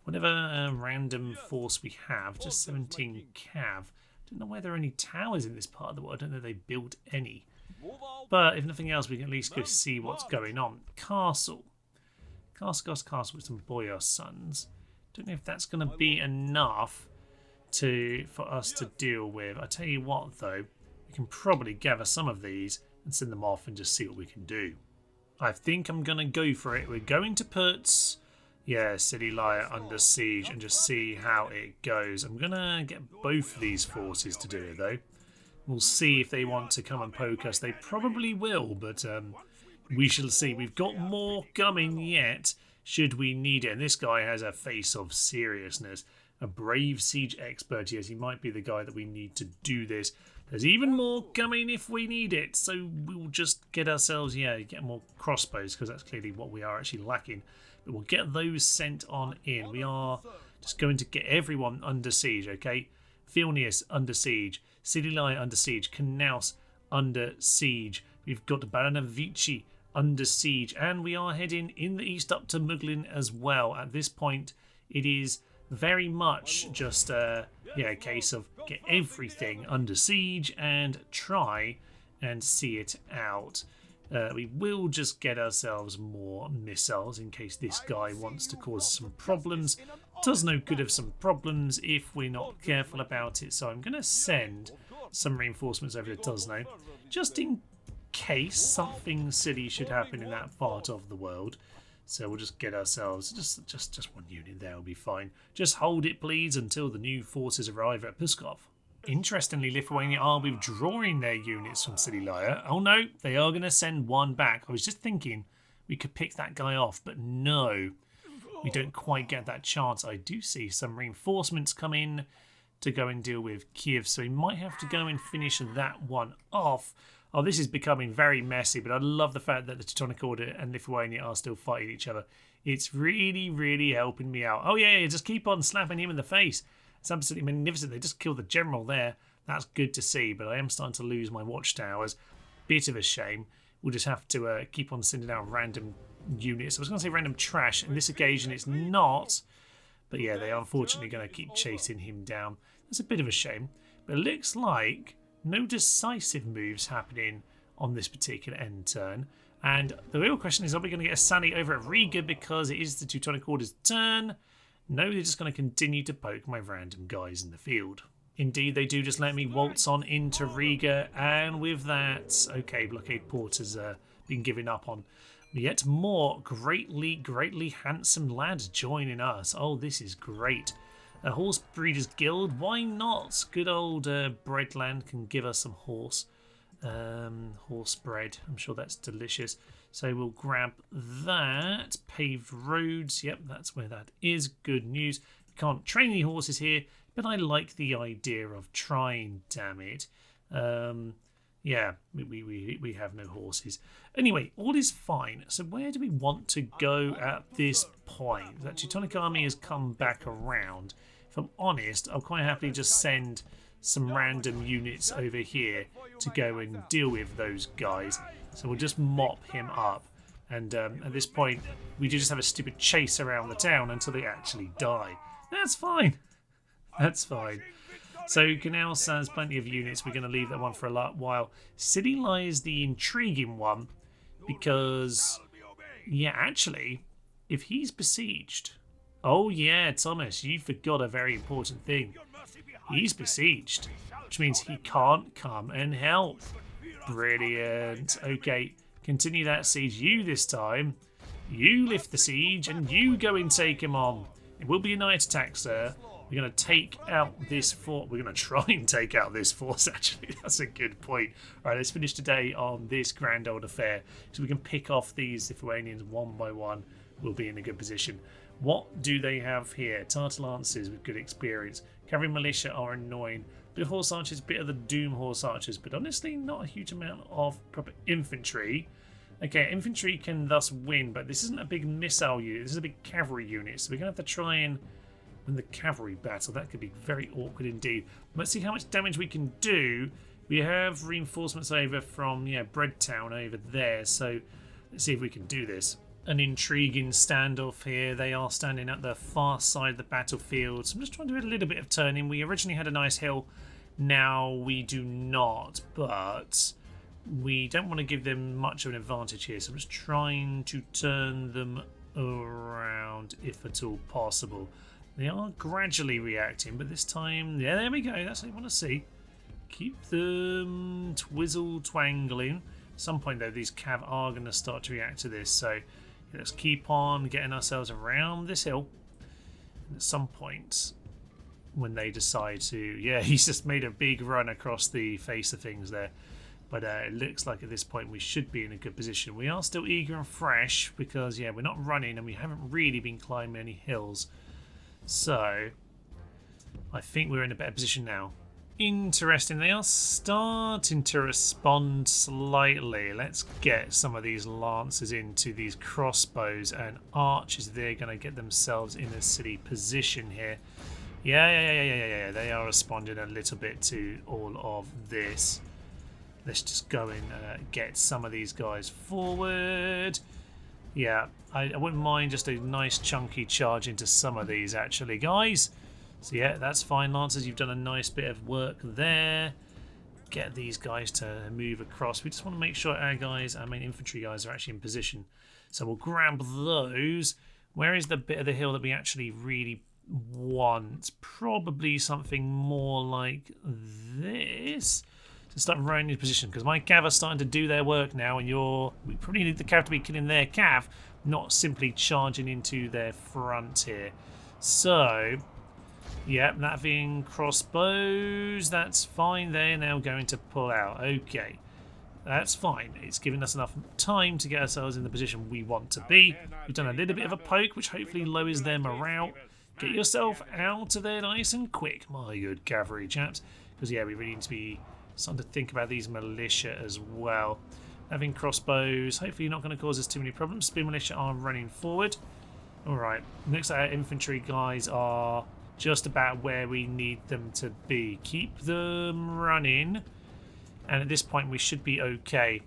whatever random force we have. Just 17 cav. Don't know where there are any towers in this part of the world. I don't know if they built any. But if nothing else, we can at least go see what's going on. Castle with some boyar sons. Don't know if that's going to be enough for us to deal with. I tell you what, though, we can probably gather some of these and send them off and just see what we can do. I think I'm going to go for it. We're going to put, City Liar under siege and just see how it goes. I'm going to get both of these forces to do it, though. We'll see if they want to come and poke us. They probably will, but we shall see. We've got more coming yet, should we need it. And this guy has a face of seriousness. A brave siege expert. Yes, he might be the guy that we need to do this. There's even more coming if we need it. So we'll just get ourselves, get more crossbows, because that's clearly what we are actually lacking. But we'll get those sent on in. We are just going to get everyone under siege, okay? Vilnius under siege. City Liar under siege. Knaus under siege. We've got Baranavichy under siege. And we are heading in the east up to Muglin as well. At this point, it is very much just a case of get everything under siege and try and see it out. We will just get ourselves more missiles in case this guy wants to cause some problems. Does no good of some problems if we're not careful about it. So I'm going to send some reinforcements over to Dosno, just in case something silly should happen in that part of the world. So we'll just get ourselves just one unit there will be fine. Just hold it, please, until the new forces arrive at Pskov. Interestingly, Lithuania are withdrawing their units from City Liar. Oh no, they are going to send one back. I was just thinking we could pick that guy off, but no, we don't quite get that chance. I do see some reinforcements come in to go and deal with Kiev, so we might have to go and finish that one off. Oh, this is becoming very messy, but I love the fact that the Teutonic Order and Lithuania are still fighting each other. It's really, really helping me out. Oh, yeah, just keep on slapping him in the face. It's absolutely magnificent. They just killed the general there. That's good to see, but I am starting to lose my watchtowers. Bit of a shame. We'll just have to keep on sending out random units. I was going to say random trash. In this occasion, it's not. But yeah, they are unfortunately going to keep chasing him down. That's a bit of a shame. But it looks like no decisive moves happening on this particular end turn. And the real question is, are we going to get a sally over at Riga because it is the Teutonic Order's turn? No, they're just going to continue to poke my random guys in the field. Indeed, they do just let me waltz on into Riga. And with that, okay, blockade port has been given up on. Yet more greatly handsome lads joining us. Oh, this is great. A Horse Breeders Guild, why not? Good old Breadland can give us some horse bread. I'm sure that's delicious. So we'll grab that. Paved roads, yep, that's where that is. Good news. We can't train any horses here, but I like the idea of trying, damn it. Yeah, we have no horses. Anyway, all is fine. So where do we want to go at this point? That Teutonic army has come back around. If I'm honest, I'll quite happily just send some random units over here to go and deal with those guys. So we'll just mop him up. And at this point, we do just have a stupid chase around the town until they actually die. That's fine. That's fine. So Knaus has plenty of units. We're going to leave that one for a while. City Liar is the intriguing one because, yeah, actually, if he's besieged... Oh, yeah, Thomas, you forgot a very important thing. He's besieged, which means he can't come and help. Brilliant. Okay, Continue that siege. You this time. You lift the siege and you go and take him on. It will be a night attack, sir. We're going to take out this fort. We're going to try and take out this force, actually. That's a good point. All right, let's finish today on this grand old affair. So we can pick off these Lithuanians one by one. We'll be in a good position. What do they have here? Tartar Lancers with good experience. Cavalry Militia are annoying. Bit of Horse Archers, bit of the Doom Horse Archers, but honestly not a huge amount of proper infantry. Okay, infantry can thus win, but this isn't a big missile unit. This is a big cavalry unit, so we're going to have to try and win the cavalry battle. That could be very awkward indeed. Let's see how much damage we can do. We have reinforcements over from, Breadtown over there, so let's see if we can do this. An intriguing standoff here. They are standing at the far side of the battlefield, so I'm just trying to do a little bit of turning. We originally had a nice hill, now we do not, but we don't want to give them much of an advantage here, so I'm just trying to turn them around if at all possible. They are gradually reacting, but this time, yeah, there we go. That's what I want to see. Keep them twizzle-twangling. At some point, though, these cav are going to start to react to this, so let's keep on getting ourselves around this hill. And at some point, when they decide to... Yeah, he's just made a big run across the face of things there. But it looks like at this point we should be in a good position. We are still eager and fresh because, yeah, we're not running and we haven't really been climbing any hills. So, I think we're in a better position now. Interesting. They are starting to respond slightly. Let's get some of these lancers into these crossbows and archers. They're going to get themselves in a silly position here. Yeah. They are responding a little bit to all of this. Let's just go and get some of these guys forward. Yeah, I wouldn't mind just a nice chunky charge into some of these actually, guys. So yeah, that's fine, Lancers. You've done a nice bit of work there. Get these guys to move across. We just want to make sure our guys, our main infantry guys, are actually in position. So we'll grab those. Where is the bit of the hill that we actually really want? Probably something more like this. To start running into position, because my cav are starting to do their work now, and we probably need the cav to be killing their cav, not simply charging into their front here. So, yeah, that being crossbows, that's fine. They're now going to pull out. Okay, that's fine. It's giving us enough time to get ourselves in the position we want to be. We've done a little bit of a poke, which hopefully lowers their morale. Get yourself out of there nice and quick, my good cavalry chaps, because yeah, we really need to be starting to think about these militia as well. Having crossbows, hopefully not going to cause us too many problems. Spear militia are running forward. Alright, looks like our infantry guys are just about where we need them to be. Keep them running, and at this point we should be okay.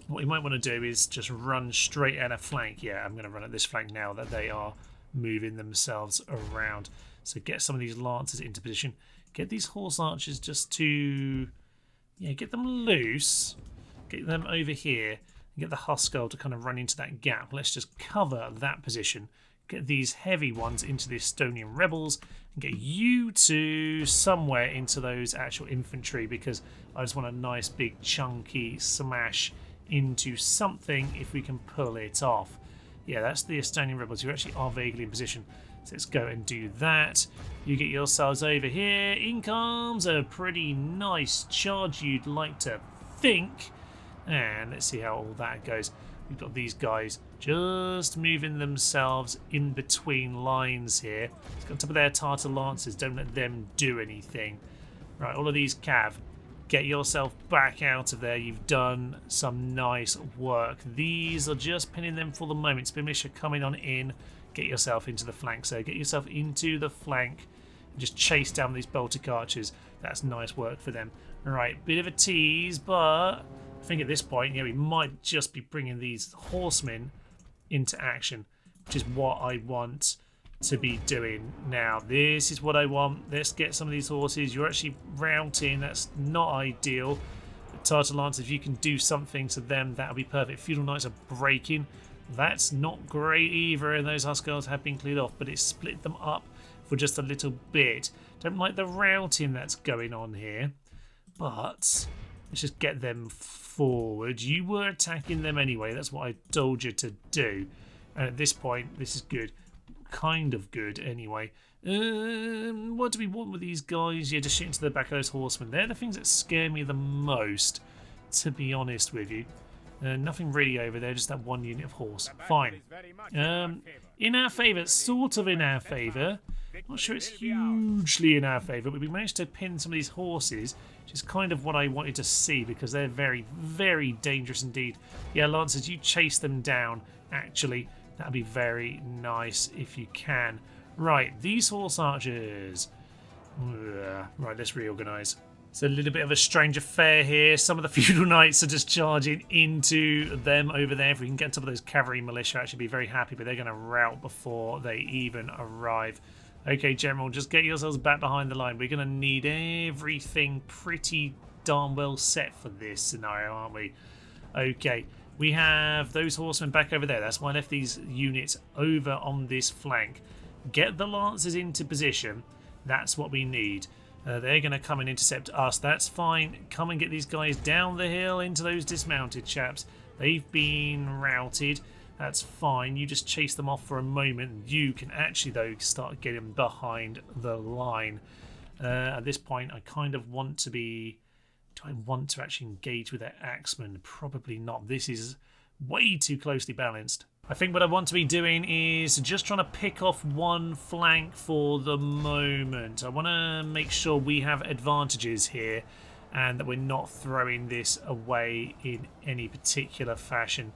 What we might want to do is just run straight at a flank. Yeah, I'm going to run at this flank now that they are moving themselves around. So get some of these lancers into position. Get these horse archers just to... Yeah, get them loose, get them over here, and get the Huskell to kind of run into that gap. Let's just cover that position, get these heavy ones into the Estonian rebels, and get you two somewhere into those actual infantry, because I just want a nice big chunky smash into something if we can pull it off. Yeah, that's the Estonian rebels who actually are vaguely in position. So let's go and do that. You get yourselves over here. In comes a pretty nice charge, you'd like to think. And let's see how all that goes. We've got these guys just moving themselves in between lines here. Let's go on top of their Tartar Lancers. Don't let them do anything. Right, all of these cav, get yourself back out of there. You've done some nice work. These are just pinning them for the moment. Spear militia coming on in. Get yourself into the flank, so get yourself into the flank and just chase down these Baltic archers. That's nice work for them. Alright, bit of a tease, but I think at this point, yeah, we might just be bringing these horsemen into action, which is what I want to be doing now. This is what I want. Let's get some of these horses. You're actually routing. That's not ideal. But Tartar Lancers, if you can do something to them, that'll be perfect. Feudal Knights are breaking. That's not great either, and those Huskars have been cleared off, but it's split them up for just a little bit. Don't like the routing that's going on here, but Let's just get them forward. You were attacking them anyway. That's what I told you to do. And at this point, this is good. Kind of good anyway. What do we want with these guys? Yeah, just shoot into the back of those horsemen. They're the things that scare me the most, to be honest with you. Nothing really over there, just that one unit of horse. Fine. In our favour, sort of in our favour. Not sure it's hugely in our favour, but we managed to pin some of these horses, which is kind of what I wanted to see because they're very, very dangerous indeed. Yeah, Lancers, you chase them down, actually. That'd be very nice if you can. Right, these horse archers. Right, let's reorganise. It's a little bit of a strange affair here. Some of the feudal knights are just charging into them over there. If we can get top of those cavalry militia, I'd actually be very happy, but they're going to rout before they even arrive. Okay, General, just get yourselves back behind the line. We're going to need everything pretty darn well set for this scenario, aren't we? Okay, we have those horsemen back over there. That's why I left these units over on this flank. Get the lancers into position. That's what we need. They're going to come and intercept us. That's fine. Come and get these guys down the hill into those dismounted chaps. They've been routed. That's fine. You just chase them off for a moment. You can actually, though, start getting behind the line. At this point, I kind of want to be... Do I want to actually engage with their axemen? Probably not. This is way too closely balanced. I think what I want to be doing is just trying to pick off one flank for the moment. I want to make sure we have advantages here and that we're not throwing this away in any particular fashion.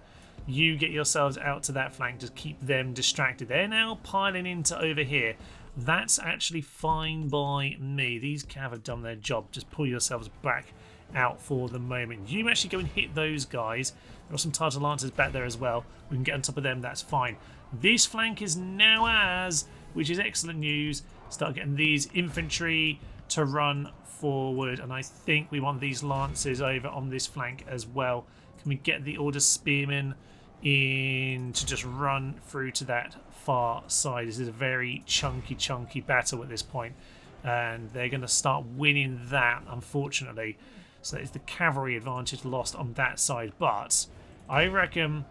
You get yourselves out to that flank, just keep them distracted. They're now piling into over here. That's actually fine by me. These cav have done their job. Just pull yourselves back out for the moment. You actually go and hit those guys. There are some Tartar Lancers back there as well. We can get on top of them, that's fine. This flank is now ours, which is excellent news. Start getting these infantry to run forward, and I think we want these Lancers over on this flank as well. Can we get the Order Spearmen in to just run through to that far side? This is a very chunky battle at this point, and they're going to start winning that, unfortunately. So it's the cavalry advantage lost on that side, but I reckon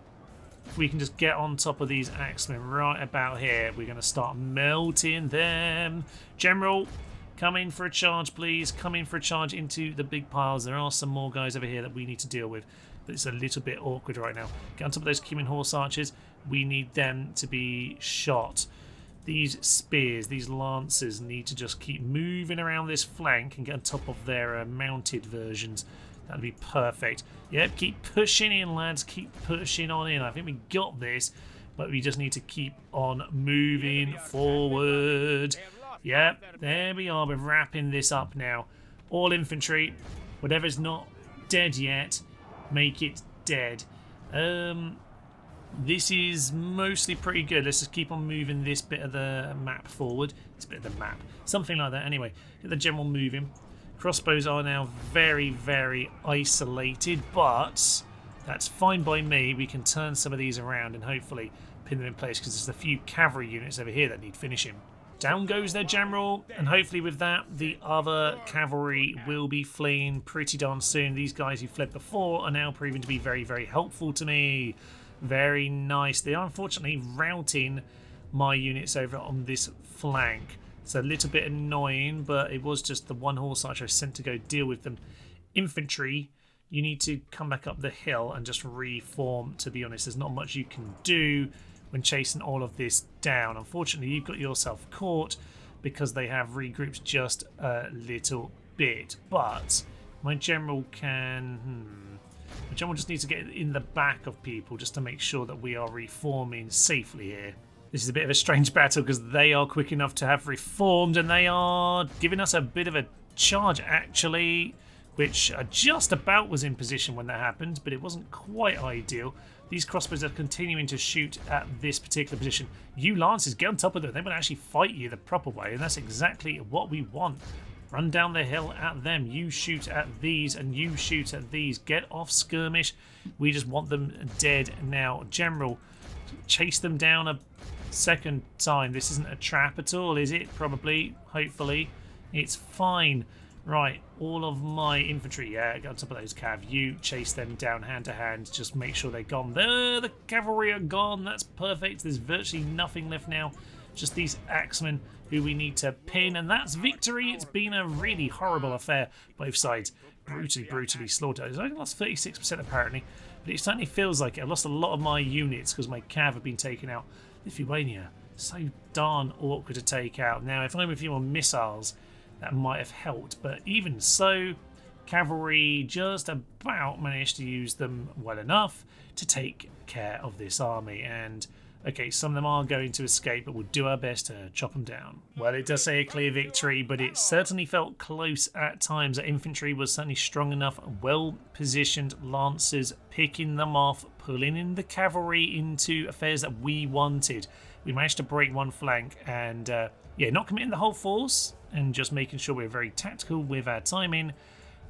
if we can just get on top of these axemen right about here, we're going to start melting them. General, come in for a charge, please. Come in for a charge into the big piles. There are some more guys over here that we need to deal with, but it's a little bit awkward right now. Get on top of those Cumin horse archers. We need them to be shot. These spears, these lancers need to just keep moving around this flank and get on top of their mounted versions. That'd be perfect. Yep, keep pushing in, lads. Keep pushing on in. I think we got this, but we just need to keep on moving forward. Yep, there we are. We're wrapping this up now. All infantry, whatever's not dead yet, make it dead. This is mostly pretty good. Let's just keep on moving this bit of the map forward. This bit of the map. Something like that. Anyway, get the general moving. Crossbows are now very, very isolated, but that's fine by me. We can turn some of these around and hopefully pin them in place because there's a few cavalry units over here that need finishing. Down goes their general, and hopefully with that, the other cavalry will be fleeing pretty darn soon. These guys who fled before are now proving to be very, very helpful to me. Very nice. They are unfortunately routing my units over on this flank. It's a little bit annoying, but it was just the one horse archer I sent to go deal with them. Infantry, you need to come back up the hill and just reform, to be honest. There's not much you can do when chasing all of this down. Unfortunately, you've got yourself caught because they have regrouped just a little bit. But my general can... The general just needs to get in the back of people just to make sure that we are reforming safely here. This is a bit of a strange battle because they are quick enough to have reformed and they are giving us a bit of a charge actually, which just about was in position when that happened, but it wasn't quite ideal. These crossbows are continuing to shoot at this particular position. You Lancers, get on top of them. They will actually fight you the proper way, and that's exactly what we want. Run down the hill at them. You shoot at these and you shoot at these. Get off skirmish. We just want them dead now. General, chase them down a second time. This isn't a trap at all, is it? Probably. Hopefully. It's fine. Right, all of my infantry, yeah, get on top of those cav. You chase them down hand to hand, just make sure they're gone. There, the cavalry are gone, that's perfect. There's virtually nothing left now. Just these axemen who we need to pin, and that's victory. It's been a really horrible affair. Both sides brutally slaughtered. I lost 36% apparently, but it certainly feels like it. I lost a lot of my units because my cav have been taken out. Lithuania, so darn awkward to take out. Now, if I'm with you on missiles, that might have helped, but even so, cavalry just about managed to use them well enough to take care of this army. And okay, some of them are going to escape, but we'll do our best to chop them down. Well, it does say a clear victory, but it certainly felt close at times. The infantry was certainly strong enough, well-positioned lancers, picking them off, pulling in the cavalry into affairs that we wanted. We managed to break one flank and, yeah, not committing the whole force and just making sure we're very tactical with our timing.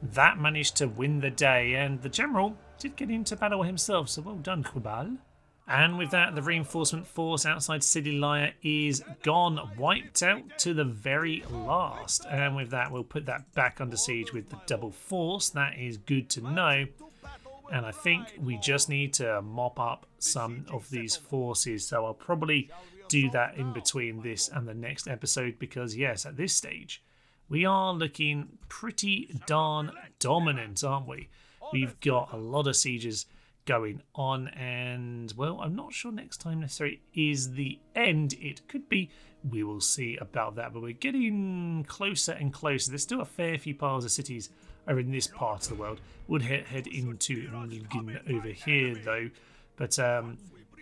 That managed to win the day, and the general did get into battle himself, so well done, Chornobyl. And with that, the reinforcement force outside City Lyre is gone, wiped out to the very last. And with that, we'll put that back under siege with the double force. That is good to know. And I think we just need to mop up some of these forces. So I'll probably do that in between this and the next episode, because yes, at this stage, we are looking pretty darn dominant, aren't we? We've got a lot of sieges going on, and well, I'm not sure next time necessarily is the end. It could be, we will see about that, but we're getting closer and closer. There's still a fair few piles of cities are in this part of the world. We'll head into over here though, but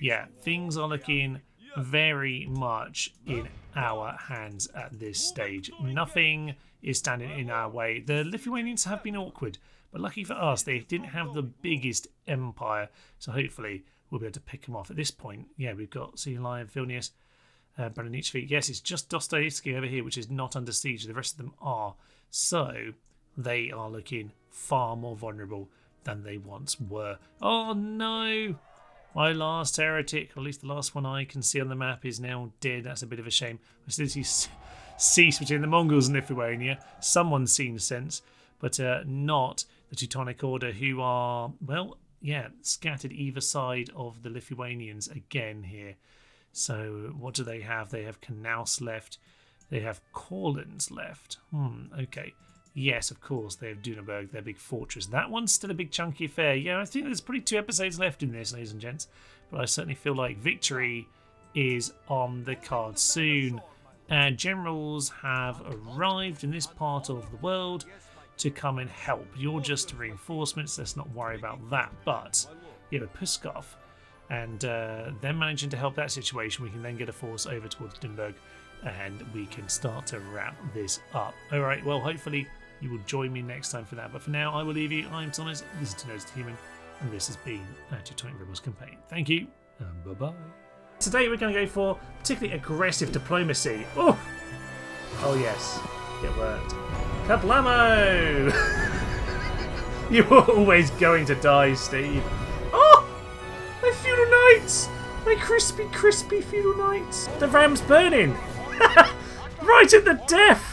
yeah, things are looking very much in our hands at this stage. Nothing is standing in our way. The Lithuanians have been awkward, but lucky for us, they didn't have the biggest empire, so hopefully we'll be able to pick them off. At this point, yeah, we've got Sea Lion, Vilnius, Baranavichy. Yes, it's just Dostoevsky over here, which is not under siege. The rest of them are. So they are looking far more vulnerable than they once were. Oh no! My last heretic, or at least the last one I can see on the map, is now dead. That's a bit of a shame. Hostilities cease between the Mongols and Lithuania. Someone's seen sense, but not the Teutonic Order, who are, well, yeah, scattered either side of the Lithuanians again here. So what do they have? They have Knaus left. They have Courlands left. Okay. Yes, of course, they have Duneberg, their big fortress. That one's still a big chunky affair. Yeah, I think there's probably 2 episodes left in this, ladies and gents. But I certainly feel like victory is on the card soon. Generals have arrived in this part of the world to come and help. You're just reinforcements, let's not worry about that. But, yeah, with Pskov and them managing to help that situation, we can then get a force over towards Duneberg and we can start to wrap this up. Alright, well, hopefully you will join me next time for that. But for now, I will leave you. I'm Thomas, this is To Know the Human, and this has been our Teutonic Rebels campaign. Thank you, and bye-bye. Today we're going to go for particularly aggressive diplomacy. Oh yes, it worked. Kablamo! You're always going to die, Steve. Oh! My feudal knights! My crispy feudal knights! The ram's burning! Right at the death!